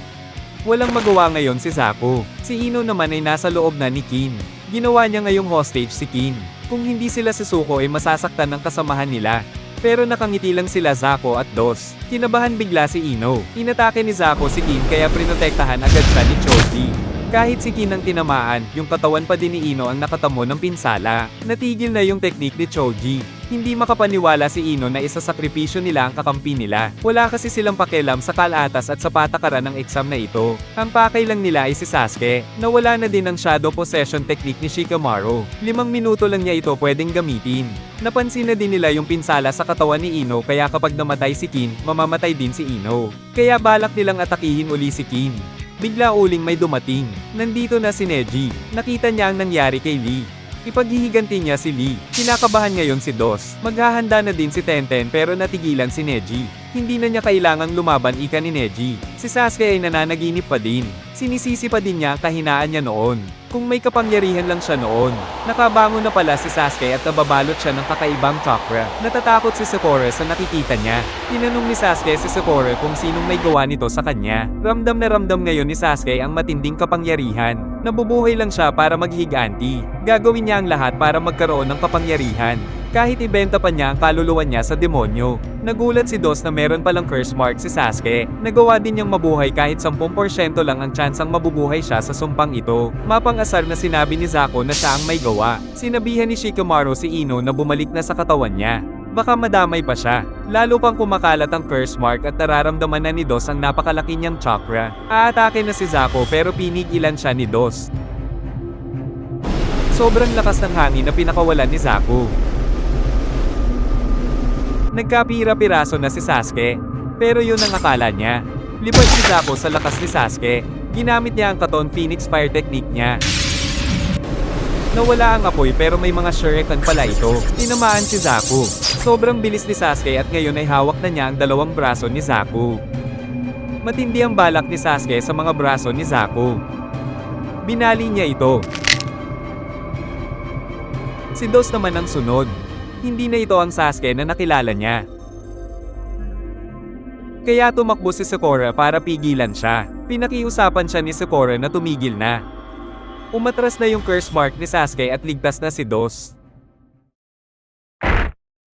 Walang magawa ngayon si Zaku. Si Ino naman ay nasa loob na ni Kin. Ginawa niya ngayong hostage si Kin. Kung hindi sila susuko ay masasaktan ng kasamahan nila. Pero nakangiti lang sila Zaku at Dos. Kinabahan bigla si Ino. Inatake ni Zaku si Kin kaya prinotektahan agad siya ni Choji. Kahit si Kin ang tinamaan, yung katawan pa din ni Ino ang nakatamo ng pinsala. Natigil na yung teknik ni Choji. Hindi makapaniwala si Ino na isasakripisyo nila ang kakampi nila. Wala kasi silang pakialam sa kalatas at sa patakaran ng exam na ito. Ang pakay lang nila ay si Sasuke. Nawala na din ang shadow possession technique ni Shikamaru. 5 minuto lang niya ito pwedeng gamitin. Napansin na din nila yung pinsala sa katawan ni Ino kaya kapag namatay si Kin, mamamatay din si Ino. Kaya balak nilang atakihin uli si Kin. Bigla uling may dumating. Nandito na si Neji. Nakita niya ang nangyari kay Lee. Ipaghihiganti niya si Lee. Kinakabahan ngayon si Dos. Maghahanda na din si Tenten pero natigilan si Neji. Hindi na niya kailangang lumaban ika ni Neji. Si Sasuke ay nananaginip pa din. Sinisisi pa din niya ang kahinaan niya noon. Kung may kapangyarihan lang siya noon. Nakabangon na pala si Sasuke at nababalot siya ng kakaibang chakra. Natatakot si Sakura sa nakikita niya. Tinanong ni Sasuke si Sakura kung sinong may gawa nito sa kanya. Ramdam na ramdam ngayon ni Sasuke ang matinding kapangyarihan. Nabubuhay lang siya para maghiganti. Gagawin niya ang lahat para magkaroon ng kapangyarihan. Kahit ibenta pa niya ang kaluluwa niya sa demonyo. Nagulat si Dos na meron palang curse mark si Sasuke. Nagawa din niyang mabuhay kahit 10% lang ang tsansang mabubuhay siya sa sumpang ito. Mapang-asar na sinabi ni Zaku na siya ang may gawa. Sinabihan ni Shikamaru si Ino na bumalik na sa katawan niya. Baka madamay pa siya. Lalo pang kumakalat ang curse mark at nararamdaman na ni Dos ang napakalaki niyang chakra. Aatake na si Zaku pero pinigilan siya ni Dos. Sobrang lakas ng hangin na pinakawalan ni Zaku. Nagkapira-piraso na si Sasuke. Pero yun ang akala niya. Lipad si Zaku sa lakas ni Sasuke. Ginamit niya ang Katon Phoenix Fire technique niya. Nawala ang apoy pero may mga shuriken pala ito. Tinamaan si Zaku. Sobrang bilis ni Sasuke at ngayon ay hawak na niya ang dalawang braso ni Zaku. Matindi ang balak ni Sasuke sa mga braso ni Zaku. Binali niya ito. Si Dos naman ang sunod. Hindi na ito ang Sasuke na nakilala niya. Kaya tumakbo si Sakura para pigilan siya. Pinakiusapan siya ni Sakura na tumigil na. Umatras na yung curse mark ni Sasuke at ligtas na si Dos.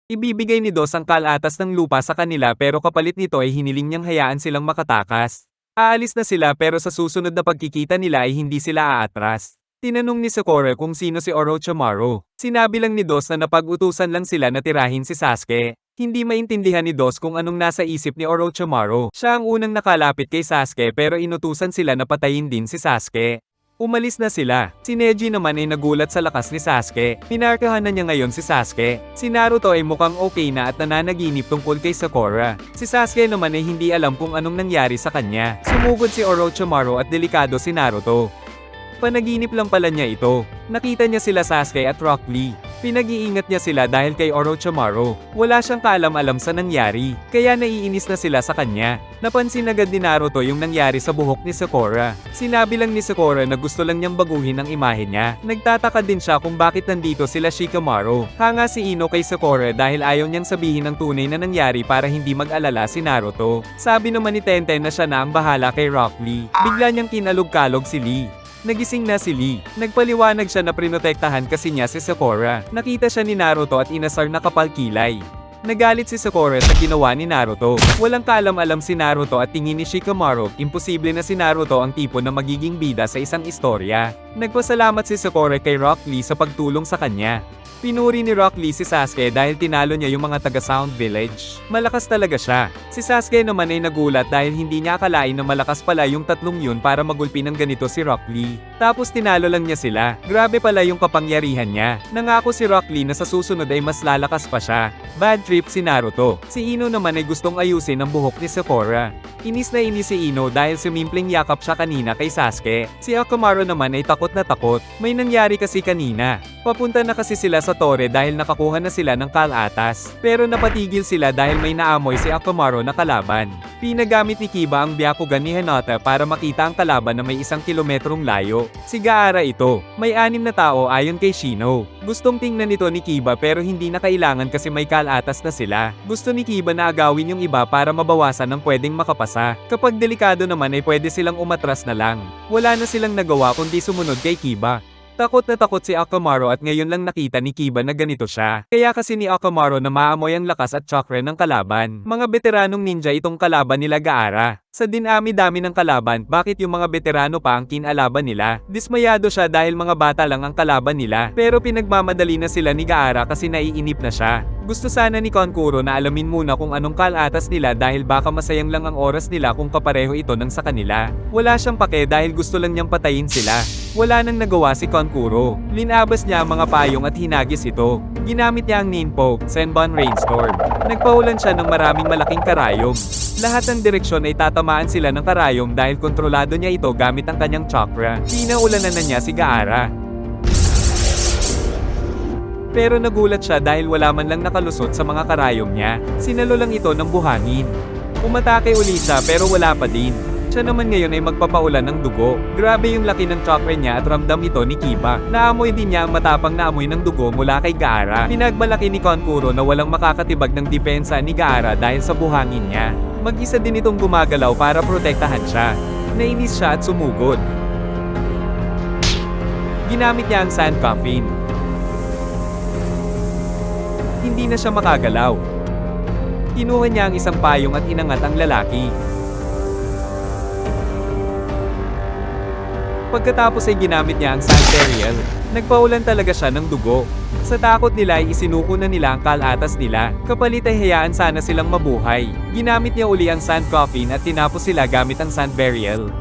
Ibibigay ni Dos ang kalatas ng lupa sa kanila pero kapalit nito ay hiniling niyang hayaan silang makatakas. Aalis na sila pero sa susunod na pagkikita nila ay hindi sila aatras. Tinanong ni Sakura kung sino si Orochimaru. Sinabi lang ni Dos na napag-utusan lang sila na tirahin si Sasuke. Hindi maintindihan ni Dos kung anong nasa isip ni Orochimaru. Siya ang unang nakalapit kay Sasuke pero inutusan sila na patayin din si Sasuke. Umalis na sila. Si Neji naman ay nagulat sa lakas ni Sasuke. Pinarkahan na niya ngayon si Sasuke. Si Naruto ay mukhang okay na at nananaginip tungkol kay Sakura. Si Sasuke naman ay hindi alam kung anong nangyari sa kanya. Sumugod si Orochimaru at delikado si Naruto. Panaginip lang pala niya ito. Nakita niya sila Sasuke at Rock Lee. Pinag-iingat niya sila dahil kay Orochimaru. Wala siyang kaalam-alam sa nangyari, kaya naiinis na sila sa kanya. Napansin agad ni Naruto yung nangyari sa buhok ni Sakura. Sinabi lang ni Sakura na gusto lang niyang baguhin ang imahe niya. Nagtataka din siya kung bakit nandito sila Shikamaru. Hanga si Ino kay Sakura dahil ayaw niyang sabihin ang tunay na nangyari para hindi mag-alala si Naruto. Sabi naman ni Tenten na siya na ang bahala kay Rock Lee. Bigla niyang kinalog-kalog si Lee. Nagising na si Lee. Nagpaliwanag siya na prinotektahan kasi niya si Sakura. Nakita siya ni Naruto at inasar na kapal kilay. Nagalit si Sakura sa ginawa ni Naruto. Walang kaalam-alam si Naruto at tingin ni Shikamaru, imposible na si Naruto ang tipo na magiging bida sa isang istorya. Nagpasalamat si Sakura kay Rock Lee sa pagtulong sa kanya. Pinuri ni Rock Lee si Sasuke dahil tinalo niya yung mga taga Sound Village. Malakas talaga siya. Si Sasuke naman ay nagulat dahil hindi niya akalain na malakas pala yung tatlong yun para magulpi ng ganito si Rock Lee. Tapos tinalo lang niya sila. Grabe pala yung kapangyarihan niya. Nangako si Rock Lee na sa susunod ay mas lalakas pa siya. Bad trip si Naruto. Si Ino naman ay gustong ayusin ang buhok ni Sakura. Inis na inis si Ino dahil sumimpleng yakap siya kanina kay Sasuke. Si Akamaru naman ay takot na takot. May nangyari kasi kanina. Papunta na kasi sila sa tore dahil nakakuha na sila ng kalatas. Pero napatigil sila dahil may naamoy si Akamaru na kalaban. Pinagamit ni Kiba ang Byakugan ni Hinata para makita ang kalaban na may 1 kilometrong layo. Si Gaara ito. May 6 na tao ayon kay Shino. Gustong tingnan ito ni Kiba pero hindi na kailangan kasi may kalatas na sila. Gusto ni Kiba na agawin yung iba para mabawasan ng pwedeng makapasa. Kapag delikado naman ay pwede silang umatras na lang. Wala na silang nagawa kundi sumunod kay Kiba. Takot na takot si Akamaru at ngayon lang nakita ni Kiba na ganito siya. Kaya kasi ni Akamaru na maamoy ang lakas at chakra ng kalaban. Mga veteranong ninja itong kalaban nila Gaara. Sa dinami-dami ng kalaban, bakit yung mga veterano pa ang kinalaban nila? Dismayado siya dahil mga bata lang ang kalaban nila. Pero pinagmamadali na sila ni Gaara kasi naiinip na siya. Gusto sana ni Kankuro na alamin muna kung anong kalatas nila dahil baka masayang lang ang oras nila kung kapareho ito ng sa kanila. Wala siyang pake dahil gusto lang niyang patayin sila. Wala nang nagawa si Kankuro. Linabas niya ang mga payong at hinagis ito. Ginamit niya ang Ninpo, Senbon Rainstorm. Nagpahulan siya ng maraming malaking karayom. Lahat ng direksyon ay tatamaan sila ng karayom dahil kontrolado niya ito gamit ang kanyang chakra. Pinaulanan na niya si Gaara. Pero nagulat siya dahil wala man lang nakalusot sa mga karayom niya. Sinalo lang ito ng buhangin. Umatake uli siya pero wala pa din. Siya naman ngayon ay magpapaulan ng dugo. Grabe yung laki ng chakra niya at ramdam ito ni Kiba. Naamoy din niya ang matapang na amoy ng dugo mula kay Gaara. Pinagmalaki ni Kankuro na walang makakatibag ng depensa ni Gaara dahil sa buhangin niya. Mag-isa din itong gumagalaw para protektahan siya. Nainis siya at sumugod. Ginamit niya ang sand coffin. Hindi na siya makagalaw. Kinuha niya ang isang payong at inangat ang lalaki. Pagkatapos ay ginamit niya ang sand burial. Nagpaulan talaga siya ng dugo. Sa takot nila ay isinuko na nila ang kalatas nila. Kapalit ay hayaan sana silang mabuhay. Ginamit niya uli ang sand coffin at tinapos sila gamit ang sand burial.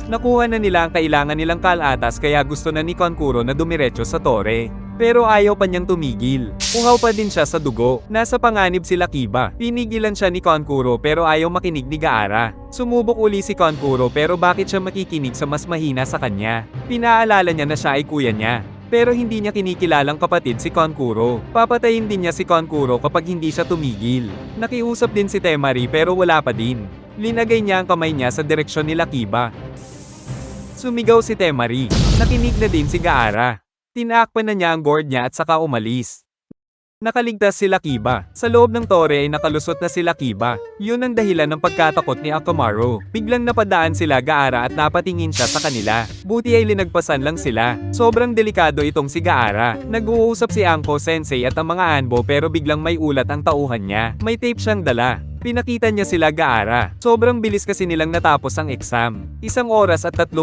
Nakuha na nila ang kailangan nilang kalatas kaya gusto na ni Kankuro na dumiretso sa tore. Pero ayaw pa niyang tumigil. Uhaw pa din siya sa dugo. Nasa panganib sila Kiba. Pinigilan siya ni Kankuro pero ayaw makinig ni Gaara. Sumubok uli si Kankuro pero bakit siya makikinig sa mas mahina sa kanya? Pinaalala niya na siya ay kuya niya. Pero hindi niya kinikilalang kapatid si Kankuro. Papatayin din niya si Kankuro kapag hindi siya tumigil. Nakiusap din si Temari pero wala pa din. Linagay niya ang kamay niya sa direksyon nila Kiba. Sumigaw si Temari. Nakinig na din si Gaara. Tinakpan na niya ang gourd niya at saka umalis. Nakaligtas sila Kiba. Sa loob ng tore ay nakalusot na sila Kiba. Yun ang dahilan ng pagkatakot ni Akamaru. Biglang napadaan sila Gaara at napatingin siya sa kanila. Buti ay linagpasan lang sila. Sobrang delikado itong si Gaara. Nag-uusap si Anko Sensei at ang mga anbo pero biglang may ulat ang tauhan niya. May tape siyang dala. Pinakita niya sila Gaara. Sobrang bilis kasi nilang natapos ang exam. 1 oras at 37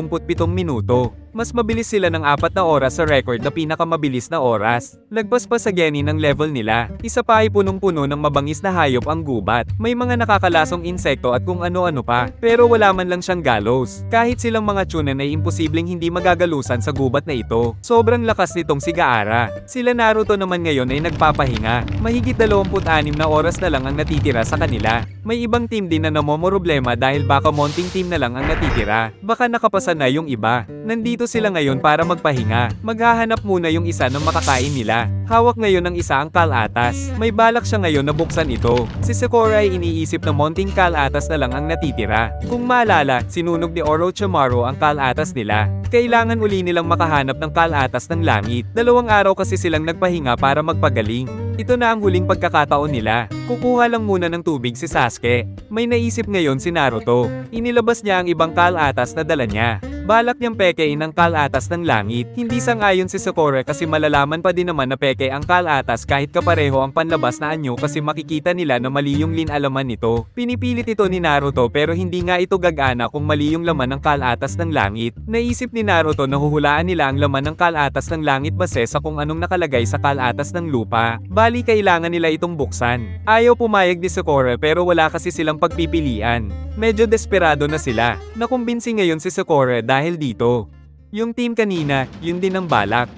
minuto. Mas mabilis sila ng 4 na oras sa record na pinakamabilis na oras. Lagpas pa sa geni ng level nila. Isa pa ay punong-puno ng mabangis na hayop ang gubat. May mga nakakalasong insekto at kung ano-ano pa. Pero wala man lang siyang gallows. Kahit silang mga chunan ay imposibleng hindi magagalusan sa gubat na ito. Sobrang lakas nitong si Gaara. Sila Naruto naman ngayon ay nagpapahinga. Mahigit 26 na oras na lang ang natitira sa kanila. May ibang team din na namomroblema dahil baka monting team na lang ang natitira. Baka nakapasa na yung iba. Nandito sila ngayon para magpahinga. Maghahanap muna yung isa ng makakain nila. Hawak ngayon ng isa ang kalatas. May balak siya ngayon na buksan ito. Si Sakura ay iniisip na monting kalatas na lang ang natitira. Kung maalala, sinunog ni Orochimaru ang kalatas nila. Kailangan uli nilang makahanap ng kalatas ng langit. 2 araw kasi silang nagpahinga para magpagaling. Ito na ang huling pagkakataon nila. Kukuha lang muna ng tubig si Sasuke. May naisip ngayon si Naruto. Inilabas niya ang ibang kalatas na dala niya. Balak niyang pekein ang kalatas ng langit. Hindi sang-ayon si Sakura kasi malalaman pa din naman na peke ang kalatas kahit kapareho ang panlabas na anyo kasi makikita nila na mali yung linalaman nito. Pinipilit ito ni Naruto pero hindi nga ito gagana kung mali yung laman ng kalatas ng langit. Naisip ni Naruto na huhulaan nila ang laman ng kalatas ng langit base sa kung anong nakalagay sa kalatas ng lupa. Bali kailangan nila itong buksan. Ayaw pumayag ni Sakura pero wala kasi silang pagpipilian. Medyo desperado na sila. Nakumbinsi ngayon si Sakura dahil dito. Yung team kanina, yun din ang balak.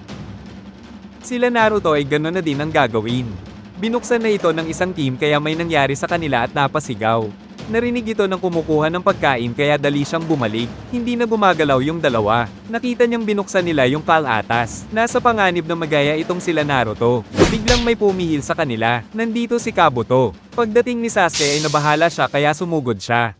Sila Naruto ay gano'n na din ang gagawin. Binuksan na ito ng isang team kaya may nangyari sa kanila at napasigaw. Narinig ito ng kumukuha ng pagkain kaya dali siyang bumalik. Hindi na gumagalaw yung dalawa. Nakita niyang binuksan nila yung kalatas. Nasa panganib na magaya itong sila Naruto. Biglang may pumihil sa kanila. Nandito si Kabuto. Pagdating ni Sasuke ay nabahala siya kaya sumugod siya.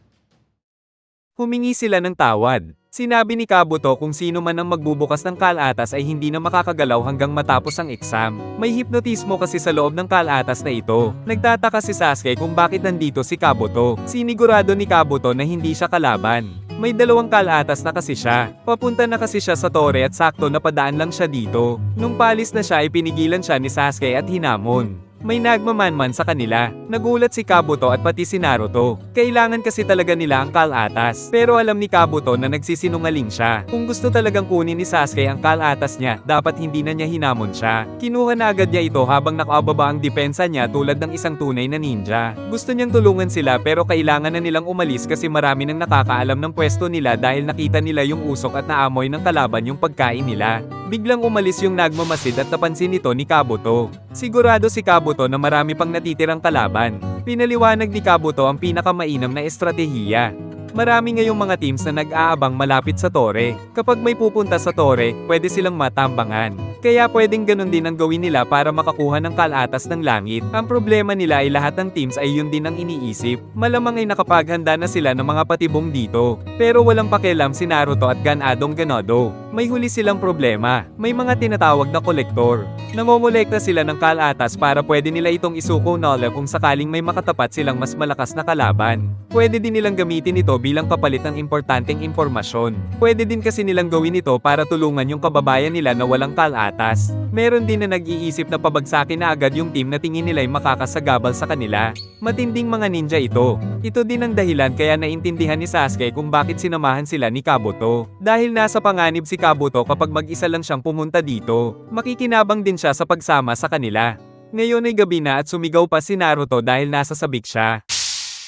Humingi sila ng tawad. Sinabi ni Kabuto kung sino man ang magbubukas ng kalatas ay hindi na makakagalaw hanggang matapos ang exam. May hipnotismo kasi sa loob ng kalatas na ito. Nagtataka si Sasuke kung bakit nandito si Kabuto. Sinigurado ni Kabuto na hindi siya kalaban. May 2 kalatas na kasi siya. Papunta na kasi siya sa tore at sakto napadaan lang siya dito. Nung palis na siya ay pinigilan siya ni Sasuke at hinamon. May nagmamanman sa kanila. Nagulat si Kabuto at pati si Naruto. Kailangan kasi talaga nila ang kalatas. Pero alam ni Kabuto na nagsisinungaling siya. Kung gusto talagang kunin ni Sasuke ang kalatas niya, dapat hindi na niya hinamon siya. Kinuha na agad niya ito habang nakababa ang depensa niya tulad ng isang tunay na ninja. Gusto niyang tulungan sila pero kailangan na nilang umalis kasi marami nang nakakaalam ng pwesto nila dahil nakita nila yung usok at naamoy ng kalaban yung pagkain nila. Biglang umalis yung nagmamasid at napansin ito ni Kabuto. Sigurado si Kabuto na marami pang natitirang kalaban. Pinaliwanag ni Kabuto ang pinakamainam na estratehiya. Marami ngayong mga teams na nag-aabang malapit sa tore. Kapag may pupunta sa tore, pwede silang matambangan. Kaya pwedeng ganun din ang gawin nila para makakuha ng kalatas ng langit. Ang problema nila ay lahat ng teams ay yun din ang iniisip. Malamang ay nakapaghanda na sila ng mga patibong dito. Pero walang pakialam si Naruto at Ganadong Ganado. May huli silang problema. May mga tinatawag na kolektor. Nangongolekta sila ng kalatas para pwede nila itong isuko nala kung sakaling may makatapat silang mas malakas na kalaban. Pwede din nilang gamitin ito bilang kapalit ng importanteng impormasyon. Pwede din kasi nilang gawin ito para tulungan yung kababayan nila na walang kalatas. Meron din na nag-iisip na pabagsakin na agad yung team na tingin nila'y makakasagabal sa kanila. Matinding mga ninja ito. Ito din ang dahilan kaya naintindihan ni Sasuke kung bakit sinamahan sila ni Kabuto. Dahil nasa panganib si Kabuto kapag mag-isa lang siyang pumunta dito. Makikinabang din siya sa pagsama sa kanila. Ngayon ay gabi na at sumigaw pa si Naruto dahil nasa sabik siya.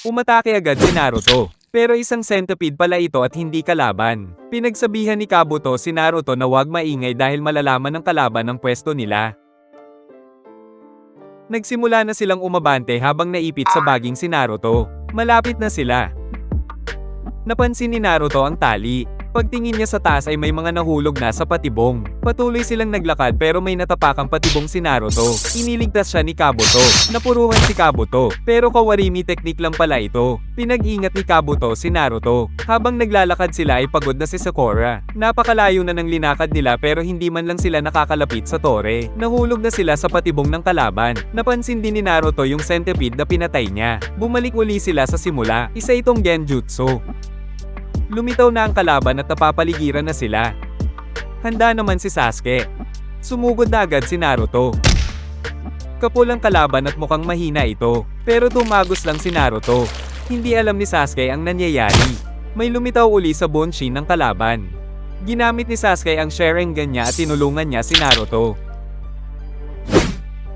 Umatake agad si Naruto. Pero isang centipede pala ito at hindi kalaban. Pinagsabihan ni Kabuto si Naruto na huwag maingay dahil malalaman ng kalaban ang pwesto nila. Nagsimula na silang umabante habang naipit sa baging si Naruto. Malapit na sila. Napansin ni Naruto ang tali. Pagtingin niya sa taas ay may mga nahulog na sa patibong. Patuloy silang naglakad pero may natapakang patibong si Naruto. Iniligtas siya ni Kabuto. Napuruhan si Kabuto. Pero kawarimi technique lang pala ito. Pinag-ingat ni Kabuto si Naruto. Habang naglalakad sila ay pagod na si Sakura. Napakalayo na ng linakad nila pero hindi man lang sila nakakalapit sa tore. Nahulog na sila sa patibong ng kalaban. Napansin din ni Naruto yung centipede na pinatay niya. Bumalik uli sila sa simula. Isa itong genjutsu. Lumitaw na ang kalaban at napapaligiran na sila. Handa naman si Sasuke. Sumugod na agad si Naruto. Kapulang kalaban at mukhang mahina ito. Pero tumagos lang si Naruto. Hindi alam ni Sasuke ang nangyayari. May lumitaw uli sa bonshin ng kalaban. Ginamit ni Sasuke ang Sharingan niya at tinulungan niya si Naruto.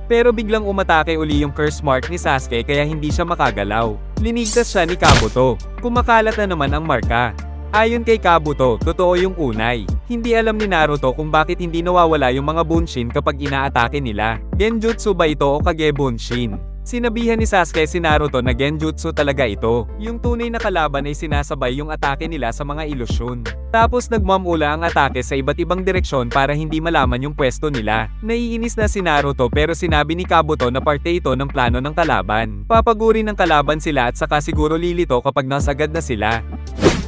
Pero biglang umatake uli yung curse mark ni Sasuke kaya hindi siya makagalaw. Linigtas siya ni Kabuto. Kumakalat na naman ang marka. Ayon kay Kabuto, totoo yung kunay. Hindi alam ni Naruto kung bakit hindi nawawala yung mga bunshin kapag inaatake nila. Genjutsu ba ito o Kage Bunshin? Sinabihan ni Sasuke si Naruto na genjutsu talaga ito. Yung tunay na kalaban ay sinasabay yung atake nila sa mga ilusyon. Tapos nagmamula ang atake sa iba't ibang direksyon para hindi malaman yung pwesto nila. Naiinis na si Naruto pero sinabi ni Kabuto na parte ito ng plano ng kalaban. Papaguri ng kalaban sila at saka siguro lilito kapag nasagad na sila.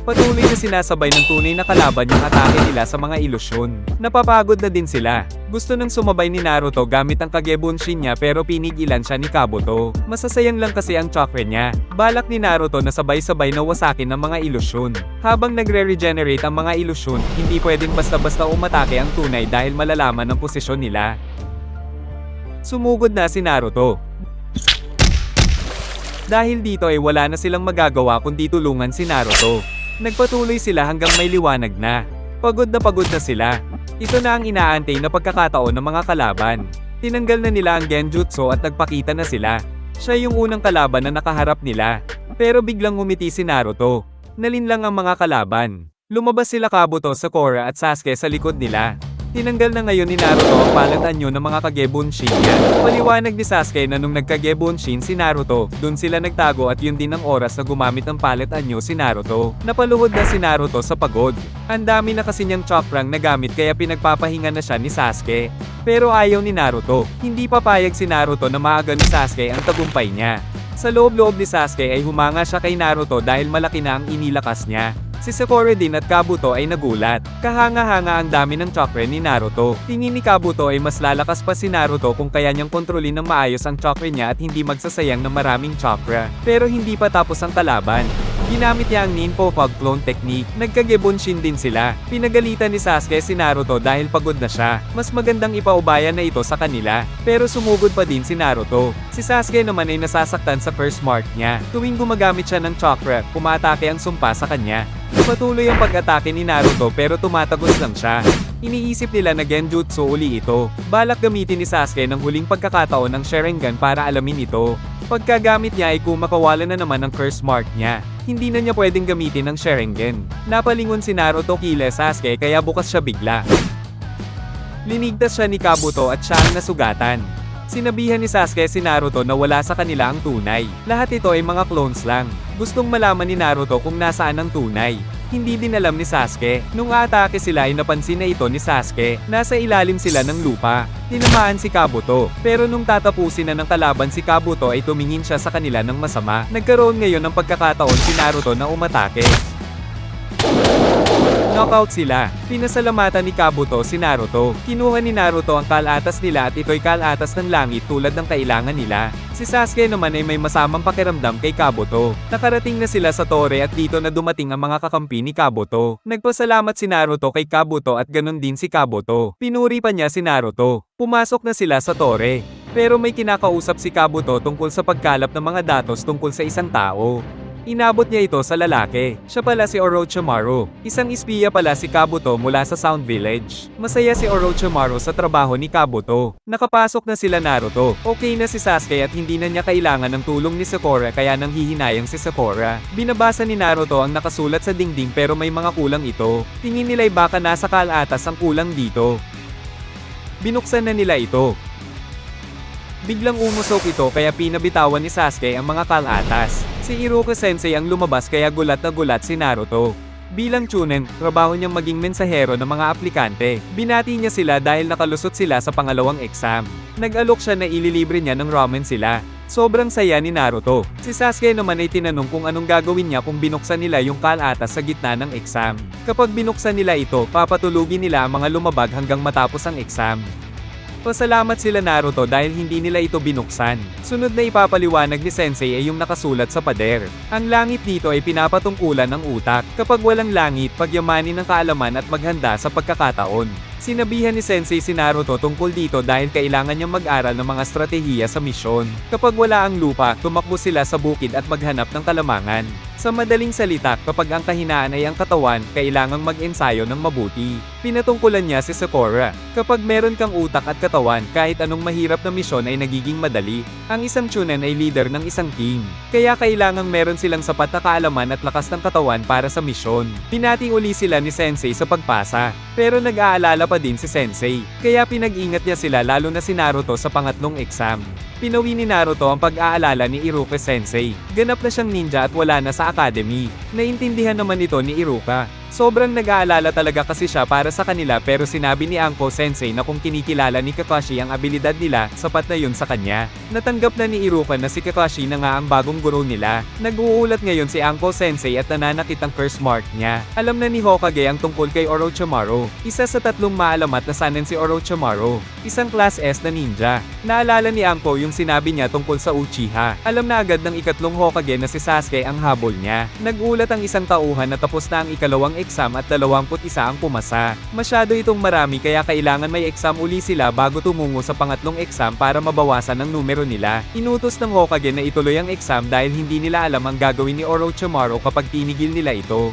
Patuloy na sinasabay ng tunay na kalaban yung atake nila sa mga ilusyon. Napapagod na din sila. Gusto nang sumabay ni Naruto gamit ang Kage Bunshin niya pero pinigilan siya ni Kabuto. Masasayang lang kasi ang chakra niya. Balak ni Naruto na sabay-sabay na wasakin ng mga ilusyon. Habang nagre-regenerate ang mga ilusyon, hindi pwedeng basta-basta umatake ang tunay dahil malalaman ang posisyon nila. Sumugod na si Naruto. Dahil dito ay wala na silang magagawa kundi tulungan si Naruto. Nagpatuloy sila hanggang may liwanag na. Pagod na sila. Ito na ang inaantay na pagkakataon ng mga kalaban. Tinanggal na nila ang genjutsu at nagpakita na sila. Siya yung unang kalaban na nakaharap nila. Pero biglang ngumiti si Naruto. Nalinlang ang mga kalaban. Lumabas sila Kabuto, Sakura at Sasuke sa likod nila. Tinanggal na ngayon ni Naruto ang palat anyo ng mga Kage Bunshin niya. Paliwanag ni Sasuke na nung nagkage Bunshin si Naruto, dun sila nagtago at yun din ang oras na gumamit ng palat anyo si Naruto. Napaluhod na si Naruto sa pagod. Ang dami na kasi niyang chakrang nagamit kaya pinagpapahinga na siya ni Sasuke. Pero ayaw ni Naruto. Hindi papayag si Naruto na maaga ni Sasuke ang tagumpay niya. Sa loob-loob ni Sasuke ay humanga siya kay Naruto dahil malaki na ang inilakas niya. Si Sakura din at Kabuto ay nagulat. Kahanga-hanga ang dami ng chakra ni Naruto. Tingin ni Kabuto ay mas lalakas pa si Naruto kung kaya niyang kontrolin ng maayos ang chakra niya at hindi magsasayang ng maraming chakra. Pero hindi pa tapos ang kalaban. Ginamit niya ang Ninpo Fog Clone Technique. Nagkage Bunshin din sila. Pinagalitan ni Sasuke si Naruto dahil pagod na siya. Mas magandang ipaubaya na ito sa kanila. Pero sumugod pa din si Naruto. Si Sasuke naman ay nasasaktan sa curse mark niya. Tuwing gumagamit siya ng chakra, pumatake ang sumpa sa kanya. Patuloy ang pag-atake ni Naruto pero tumatagos lang siya. Iniisip nila na genjutsu uli ito. Balak gamitin ni Sasuke ng huling pagkakataon ng Sharingan para alamin ito. Pagkagamit niya ay kumakawala na naman ang curse mark niya. Hindi na niya pwedeng gamitin ang Sharingan. Napalingon si Naruto kila Sasuke kaya bukas siya bigla. Linigtas siya ni Kabuto at siya ang nasugatan. Sinabihan ni Sasuke si Naruto na wala sa kanila ang tunay. Lahat ito ay mga clones lang. Gustong malaman ni Naruto kung nasaan ang tunay. Hindi din alam ni Sasuke. Nung aatake sila ay napansin na ito ni Sasuke. Nasa ilalim sila ng lupa. Tinamaan si Kabuto. Pero nung tatapusin na ng kalaban si Kabuto ay tumingin siya sa kanila ng masama. Nagkaroon ngayon ng pagkakataon si Naruto na umatake. Knockout sila. Pinasalamatan ni Kabuto si Naruto. Kinuha ni Naruto ang kalatas nila at ito'y kalatas ng langit tulad ng kailangan nila. Si Sasuke naman ay may masamang pakiramdam kay Kabuto. Nakarating na sila sa tore at dito na dumating ang mga kakampi ni Kabuto. Nagpasalamat si Naruto kay Kabuto at ganun din si Kabuto. Pinuri pa niya si Naruto. Pumasok na sila sa tore. Pero may kinakausap si Kabuto tungkol sa pagkalap ng mga datos tungkol sa isang tao. Inabot niya ito sa lalaki. Siya pala si Orochimaru. Isang espiya pala si Kabuto mula sa Sound Village. Masaya si Orochimaru sa trabaho ni Kabuto. Nakapasok na sila Naruto. Okay na si Sasuke at hindi na niya kailangan ng tulong ni Sakura kaya nanghihinayang si Sakura. Binabasa ni Naruto ang nakasulat sa dingding pero may mga kulang ito. Tingin nila'y baka nasa kalatas ang kulang dito. Binuksan na nila ito. Biglang umusok ito kaya pinabitawan ni Sasuke ang mga kalatas. Si Iruka Sensei ang lumabas kaya gulat na gulat si Naruto. Bilang chunin, trabaho niyang maging mensahero ng mga aplikante. Binati niya sila dahil nakalusot sila sa pangalawang exam. Nag-alok siya na ililibre niya ng ramen sila. Sobrang saya ni Naruto. Si Sasuke naman ay tinanong kung anong gagawin niya kung binuksan nila yung kalatas sa gitna ng exam. Kapag binuksan nila ito, papatulugin nila ang mga lumabag hanggang matapos ang exam. Pasalamat sila Naruto dahil hindi nila ito binuksan. Sunod na ipapaliwanag ni Sensei ay yung nakasulat sa pader. Ang langit dito ay pinapatungkulan ng utak. Kapag walang langit, pagyamanin ng kaalaman at maghanda sa pagkakataon. Sinabihan ni Sensei si Naruto tungkol dito dahil kailangan niyang mag-aral ng mga estratehiya sa misyon. Kapag wala ang lupa, tumakbo sila sa bukid at maghanap ng kalamangan. Sa madaling salita, kapag ang kahinaan ay ang katawan, kailangang mag-ensayo ng mabuti. Pinatungkulan niya si Sakura. Kapag meron kang utak at katawan, kahit anong mahirap na misyon ay nagiging madali. Ang isang Chunin ay leader ng isang team. Kaya kailangang meron silang sapat na kaalaman at lakas ng katawan para sa misyon. Binati uli sila ni Sensei sa pagpasa. Pero nag-aalala pa din si Sensei. Kaya pinag-ingat niya sila lalo na si Naruto sa pangatlong exam. Pinawi ni Naruto ang pag-aalala ni Iruka Sensei. Ganap na siyang ninja at wala na sa academy. Naintindihan naman ito ni Iruka. Sobrang nag-aalala talaga kasi siya para sa kanila pero sinabi ni Anko Sensei na kung kinikilala ni Kakashi ang abilidad nila, sapat na yun sa kanya. Natanggap na ni Iruka na si Kakashi na nga ang bagong guro nila. Nag-uulat ngayon si Anko Sensei at nananakit ang curse mark niya. Alam na ni Hokage ang tungkol kay Orochimaru. Isa sa tatlong maalamat na sanin si Orochimaru. Isang class S na ninja. Naalala ni Anko yung sinabi niya tungkol sa Uchiha. Alam na agad ng ikatlong Hokage na si Sasuke ang habol niya. Nag-ulat ang isang tauhan na tapos na ang ikalawang exam at 21 ang pumasa. Masyado itong marami kaya kailangan may exam uli sila bago tumungo sa pangatlong exam para mabawasan ang numero nila. Inutos ng Hokage na ituloy ang exam dahil hindi nila alam ang gagawin ni Orochimaru kapag tinigil nila ito.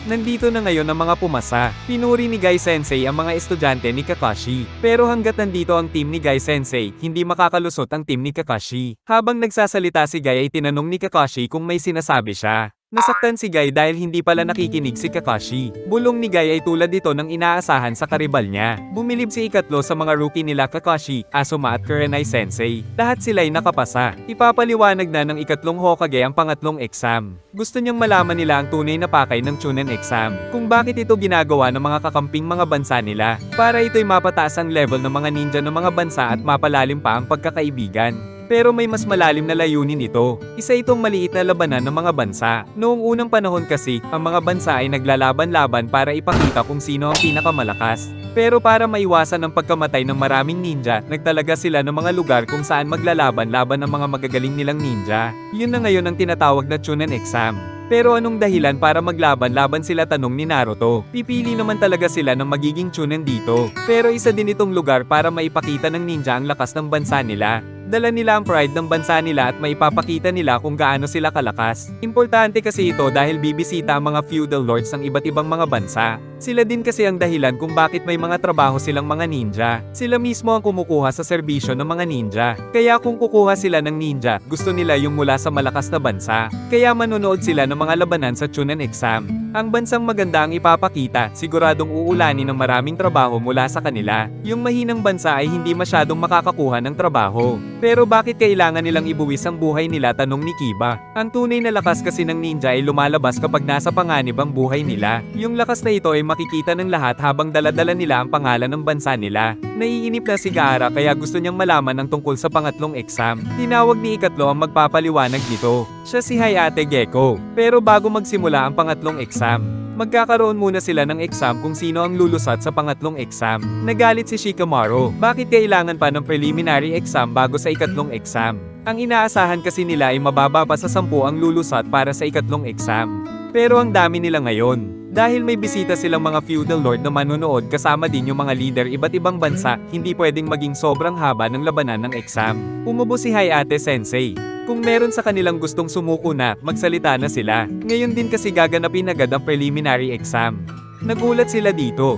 Nandito na ngayon ang mga pumasa. Pinuri ni Gai Sensei ang mga estudyante ni Kakashi. Pero hanggat nandito ang team ni Gai Sensei, hindi makakalusot ang team ni Kakashi. Habang nagsasalita si Gai ay tinanong ni Kakashi kung may sinasabi siya. Nasaktan si Gai dahil hindi pala nakikinig si Kakashi. Bulong ni Gai ay tulad ito ng inaasahan sa karibal niya. Bumilib si ikatlo sa mga rookie nila Kakashi, Asuma at Kurenai Sensei. Lahat sila'y nakapasa. Ipapaliwanag na ng ikatlong Hokage ang pangatlong exam. Gusto niyang malaman nila ang tunay na pakay ng Chunin exam. Kung bakit ito ginagawa ng mga kakamping mga bansa nila. Para ito'y mapataas ang level ng mga ninja ng mga bansa at mapalalim pa ang pagkakaibigan. Pero may mas malalim na layunin ito. Isa itong maliit na labanan ng mga bansa. Noong unang panahon kasi, ang mga bansa ay naglalaban-laban para ipakita kung sino ang pinakamalakas. Pero para maiwasan ang pagkamatay ng maraming ninja, nagtalaga sila ng mga lugar kung saan maglalaban-laban ang mga magagaling nilang ninja. Yun na ngayon ang tinatawag na Chunin exam. Pero anong dahilan para maglaban-laban sila, tanong ni Naruto. Pipili naman talaga sila ng magiging Chunin dito. Pero isa din itong lugar para maipakita ng ninja ang lakas ng bansa nila. Dala nila ang pride ng bansa nila at maipapakita nila kung gaano sila kalakas. Importante kasi ito dahil bibisita ang mga feudal lords ng iba't ibang mga bansa. Sila din kasi ang dahilan kung bakit may mga trabaho silang mga ninja. Sila mismo ang kumukuha sa serbisyo ng mga ninja. Kaya kung kukuha sila ng ninja, gusto nila yung mula sa malakas na bansa. Kaya manonood sila ng mga labanan sa Chunin exam. Ang bansang maganda ang ipapakita, siguradong uulanin ng maraming trabaho mula sa kanila. Yung mahinang bansa ay hindi masyadong makakakuha ng trabaho. Pero bakit kailangan nilang ibuwis ang buhay nila, tanong ni Kiba. Ang tunay na lakas kasi ng ninja ay lumalabas kapag nasa panganib ang buhay nila. Yung lakas na ito ay makikita ng lahat habang daladala nila ang pangalan ng bansa nila. Naiinip na si Gaara kaya gusto niyang malaman ang tungkol sa pangatlong exam. Tinawag ni ikatlo ang magpapaliwanag nito. Siya si Hayate Gecko. Pero bago magsimula ang pangatlong exam, magkakaroon muna sila ng exam kung sino ang lulusat sa pangatlong exam. Nagalit si Shikamaru. Bakit kailangan pa ng preliminary exam bago sa ikatlong exam? Ang inaasahan kasi nila ay mababa pa sa 10 ang lulusat para sa ikatlong exam. Pero ang dami nila ngayon. Dahil may bisita silang mga feudal lord na manonood kasama din yung mga leader iba't ibang bansa, hindi pwedeng maging sobrang haba ng labanan ng exam. Umubo si Hayate Sensei. Kung meron sa kanilang gustong sumuko na, magsalita na sila. Ngayon din kasi gaganapin agad ang preliminary exam. Nagulat sila dito.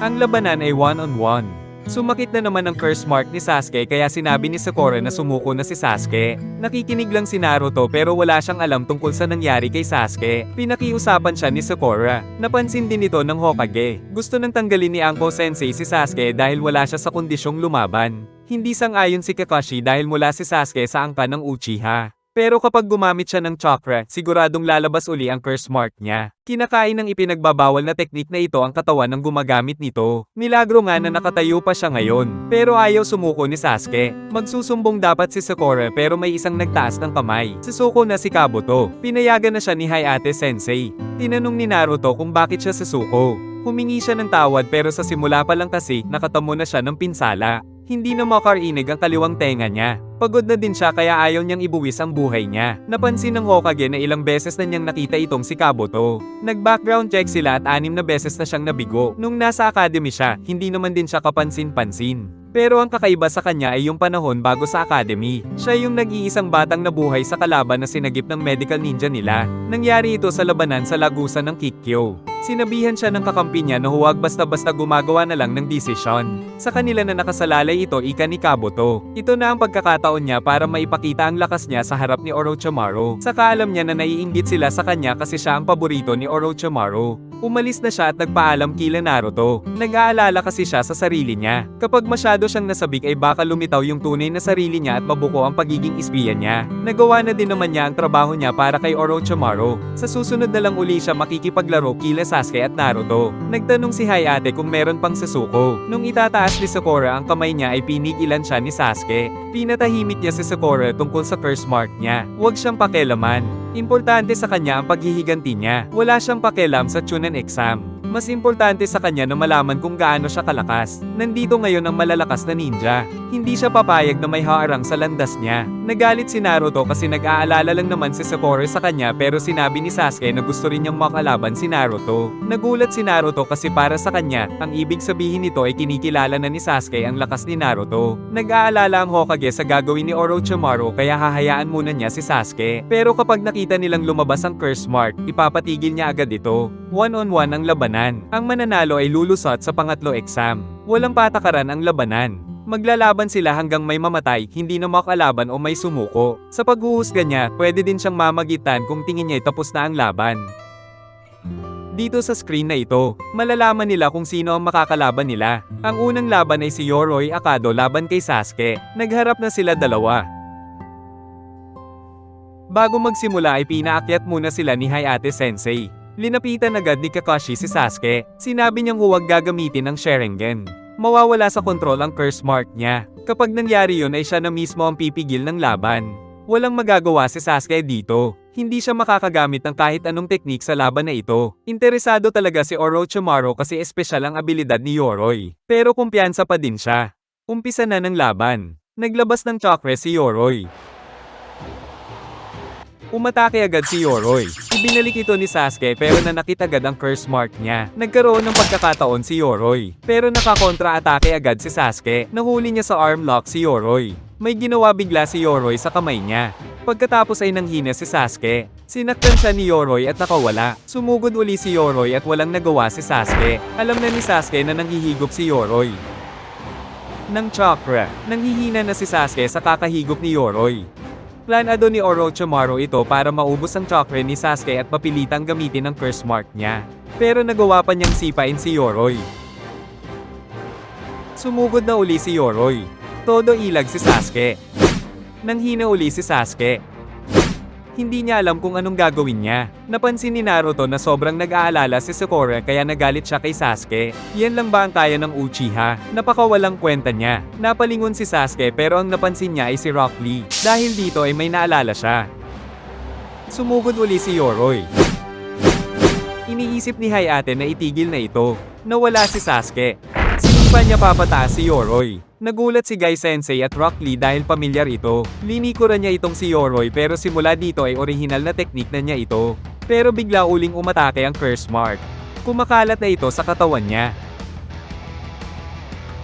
Ang labanan ay one-on-one. Sumakit na naman ang curse mark ni Sasuke kaya sinabi ni Sakura na sumuko na si Sasuke. Nakikinig lang si Naruto pero wala siyang alam tungkol sa nangyari kay Sasuke. Pinakiusapan siya ni Sakura. Napansin din ito ng Hokage. Gusto nang tanggalin ni Anko Sensei si Sasuke dahil wala siya sa kondisyong lumaban. Hindi sang-ayon si Kakashi dahil mula si Sasuke sa angka ng Uchiha. Pero kapag gumamit siya ng chakra, siguradong lalabas uli ang curse mark niya. Kinakain ng ipinagbabawal na teknik na ito ang katawan ng gumagamit nito. Milagro nga na nakatayo pa siya ngayon. Pero ayaw sumuko ni Sasuke. Magsusumbong dapat si Sakura pero may isang nagtaas ng kamay. Susuko na si Kabuto. Pinayagan na siya ni Hayate Sensei. Tinanong ni Naruto kung bakit siya susuko. Humingi siya ng tawad pero sa simula pa lang kasi nakatamo na siya ng pinsala. Hindi na makarinig ang kaliwang tenga niya. Pagod na din siya kaya ayaw niyang ibuwis ang buhay niya. Napansin ng Hokage na ilang beses na niyang nakita itong si Kabuto. Nag-background check sila at 6 na beses na siyang nabigo. Nung nasa academy siya, hindi naman din siya kapansin-pansin. Pero ang kakaiba sa kanya ay yung panahon bago sa academy. Siya yung nag-iisang batang nabuhay sa kalaban na sinagip ng medical ninja nila. Nangyari ito sa labanan sa lagusan ng Kikkyo. Sinabihan siya ng kakampi niya na huwag basta-basta gumagawa na lang ng desisyon. Sa kanila na nakasalalay ito ika ni Kabuto. Ito na ang pagkakataon niya para maipakita ang lakas niya sa harap ni Orochimaru. Saka alam niya na naiinggit sila sa kanya kasi siya ang paborito ni Orochimaru. Umalis na siya at nagpaalam kila Naruto. Nag-aalala kasi siya sa sarili niya. Kapag masyado siyang nasabik ay baka lumitaw yung tunay na sarili niya at mabuko ang pagiging espiya niya. Nagawa na din naman niya ang trabaho niya para kay Orochimaru. Sa susunod na lang uli siya makikipaglaro kila Sasuke at Naruto. Nagtanong si Hayate kung meron pang Sasuko. Nung itataas ni Sakura ang kamay niya ay pinigilan siya ni Sasuke. Pinatahimik niya si Sakura tungkol sa curse mark niya. Huwag siyang pakialaman. Importante sa kanya ang paghihiganti niya. Wala siyang pakialam sa Chunin exam. Mas importante sa kanya na malaman kung gaano siya kalakas. Nandito ngayon ang malalakas na ninja. Hindi siya papayag na may haarang sa landas niya. Nagalit si Naruto kasi nag-aalala lang naman si Sakura sa kanya pero sinabi ni Sasuke na gusto rin niyang makalaban si Naruto. Nagulat si Naruto kasi para sa kanya, ang ibig sabihin nito ay kinikilala na ni Sasuke ang lakas ni Naruto. Nag-aalala ang Hokage sa gagawin ni Orochimaru kaya hahayaan muna niya si Sasuke. Pero kapag nakita nilang lumabas ang curse mark, ipapatigil niya agad ito. One-on-one ang labanan. Ang mananalo ay lulusot sa pangatlo exam. Walang patakaran ang labanan. Maglalaban sila hanggang may mamatay, hindi na makalaban o may sumuko. Sa paghuhusga niya, pwede din siyang mamagitan kung tingin niya tapos na ang laban. Dito sa screen na ito, malalaman nila kung sino ang makakalaban nila. Ang unang laban ay si Yoroi Akado laban kay Sasuke. Nagharap na sila dalawa. Bago magsimula ay pinaakyat muna sila ni Hayate Sensei. Linapitan agad ni Kakashi si Sasuke. Sinabi niyang huwag gagamitin ang Sharingan. Mawawala sa kontrol ang curse mark niya. Kapag nangyari yun ay siya na mismo ang pipigil ng laban. Walang magagawa si Sasuke dito. Hindi siya makakagamit ng kahit anong teknik sa laban na ito. Interesado talaga si Orochimaru kasi espesyal ang abilidad ni Yoroi. Pero kumpiyansa pa din siya. Umpisa na ng laban. Naglabas ng chakra si Yoroi. Umatake agad si Yoroi. Ibinalik ito ni Sasuke pero nanakit agad ang curse mark niya. Nagkaroon ng pagkakataon si Yoroi. Pero nakakontra-atake agad si Sasuke. Nahuli niya sa arm lock si Yoroi. May ginawa bigla si Yoroi sa kamay niya. Pagkatapos ay nanghina si Sasuke. Sinaktan siya ni Yoroi at nakawala. Sumugod uli si Yoroi at walang nagawa si Sasuke. Alam na ni Sasuke na nanghihigop si Yoroi ng chakra. Nanghihina na si Sasuke sa kakahigop ni Yoroi. Planado ni Orochimaru ito para maubos ang chakra ni Sasuke at mapilitang gamitin ang curse mark niya. Pero nagawa pa niyang sipain si Yoroi. Sumugod na uli si Yoroi. Todo ilag si Sasuke. Nanghina uli si Sasuke. Hindi niya alam kung anong gagawin niya. Napansin ni Naruto na sobrang nag-aalala si Sakura kaya nagalit siya kay Sasuke. Yan lang ba ang kaya ng Uchiha? Napakawalang kwenta niya. Napalingon si Sasuke pero ang napansin niya ay si Rock Lee. Dahil dito ay may naalala siya. Sumugod uli si Yoroi. Iniisip ni Hayate na itigil na ito. Nawala si Sasuke. Sinipa niya papataas si Yoroi. Nagulat si Gai Sensei at Rock Lee dahil pamilyar ito. Linikuran niya itong si Yoroi pero simula dito ay orihinal na teknik na niya ito. Pero bigla uling umatake ang curse mark. Kumakalat na ito sa katawan niya.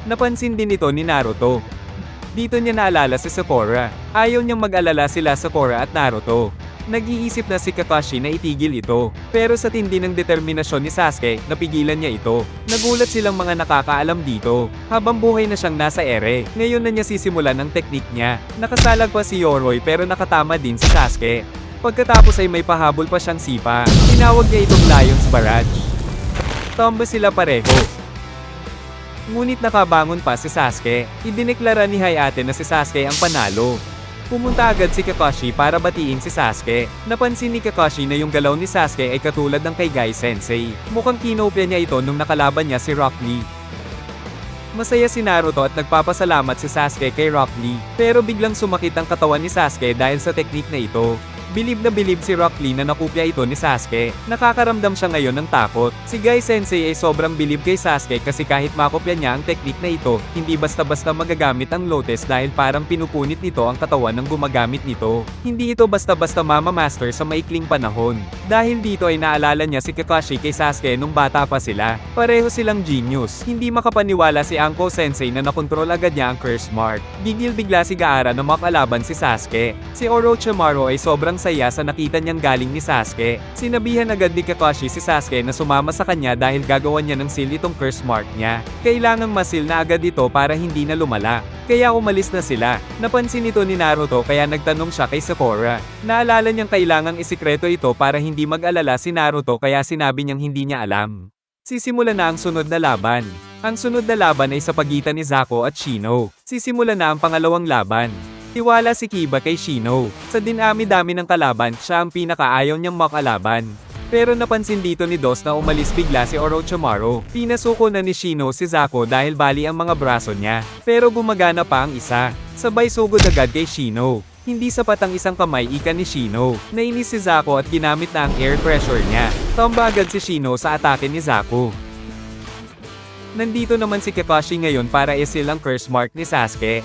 Napansin din ito ni Naruto. Dito niya naalala si Sakura. Ayaw niyang mag-alala sila Sakura at Naruto. Nag-iisip na si Kakashi na itigil ito. Pero sa tindi ng determinasyon ni Sasuke, napigilan niya ito. Nagulat silang mga nakakaalam dito. Habang buhay na siyang nasa ere, ngayon na niya sisimulan ang teknik niya. Nakasalag pa si Yoroi pero nakatama din si Sasuke. Pagkatapos ay may pahabol pa siyang sipa. Tinawag niya itong Lion's Barrage. Tomba sila pareho. Ngunit nakabangon pa si Sasuke. Idineklara ni Hayate na si Sasuke ang panalo. Pumunta agad si Kakashi para batiin si Sasuke. Napansin ni Kakashi na yung galaw ni Sasuke ay katulad ng kay Gai Sensei. Mukhang kinopya niya ito nung nakalaban niya si Rock Lee. Masaya si Naruto at nagpapasalamat si Sasuke kay Rock Lee. Pero biglang sumakit ang katawan ni Sasuke dahil sa teknik na ito. Bilib na bilib si Rock Lee na nakopya ito ni Sasuke. Nakakaramdam siya ngayon ng takot. Si Guy Sensei ay sobrang bilib kay Sasuke kasi kahit makopya niya ang teknik na ito, hindi basta-basta magagamit ang Lotus dahil parang pinupunit nito ang katawan ng gumagamit nito. Hindi ito basta-basta mamamaster sa maikling panahon. Dahil dito ay naalala niya si Kakashi kay Sasuke nung bata pa sila. Pareho silang genius. Hindi makapaniwala si Anko Sensei na nakontrol agad niya ang curse mark. Gigil bigla si Gaara na makalaban si Sasuke. Si Orochimaru ay sobrang saya sa nakita niyang galing ni Sasuke. Sinabihan agad ni Kakashi si Sasuke na sumama sa kanya dahil gagawan niya ng seal itong curse mark niya. Kailangang masil na agad ito para hindi na lumala. Kaya umalis na sila. Napansin ito ni Naruto kaya nagtanong siya kay Sakura. Naalala niyang kailangang isikreto ito para hindi mag-alala si Naruto kaya sinabi niyang hindi niya alam. Sisimula na ang sunod na laban. Ang sunod na laban ay sa pagitan ni Zako at Shino. Sisimula na ang pangalawang laban. Tiwala si Kiba kay Shino. Sa dinami-dami ng kalaban, siya ang pinakaayaw niyang makalaban. Pero napansin dito ni Dos na umalis bigla si Orochimaru. Pinasuko na ni Shino si Zako dahil bali ang mga braso niya. Pero gumagana pa ang isa. Sabay sugod agad kay Shino. Hindi sapat ang isang kamay ika ni Shino. Nainis si Zako at ginamit na ang air pressure niya. Tamba agad si Shino sa atake ni Zako. Nandito naman si Kakashi ngayon para isil ang curse mark ni Sasuke.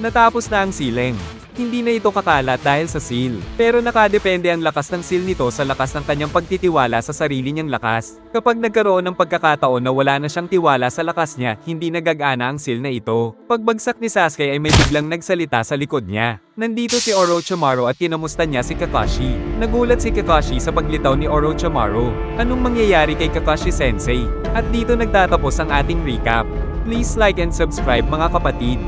Natapos na ang sealing. Hindi na ito kakalat dahil sa seal. Pero nakadepende ang lakas ng seal nito sa lakas ng kanyang pagtitiwala sa sarili niyang lakas. Kapag nagkaroon ng pagkakataon na wala na siyang tiwala sa lakas niya, hindi nagagana ang seal na ito. Pagbagsak ni Sasuke ay may biglang nagsalita sa likod niya. Nandito si Orochimaru at kinamusta niya si Kakashi. Nagulat si Kakashi sa paglitaw ni Orochimaru. Anong mangyayari kay Kakashi Sensei? At dito nagtatapos ang ating recap. Please like and subscribe mga kapatid.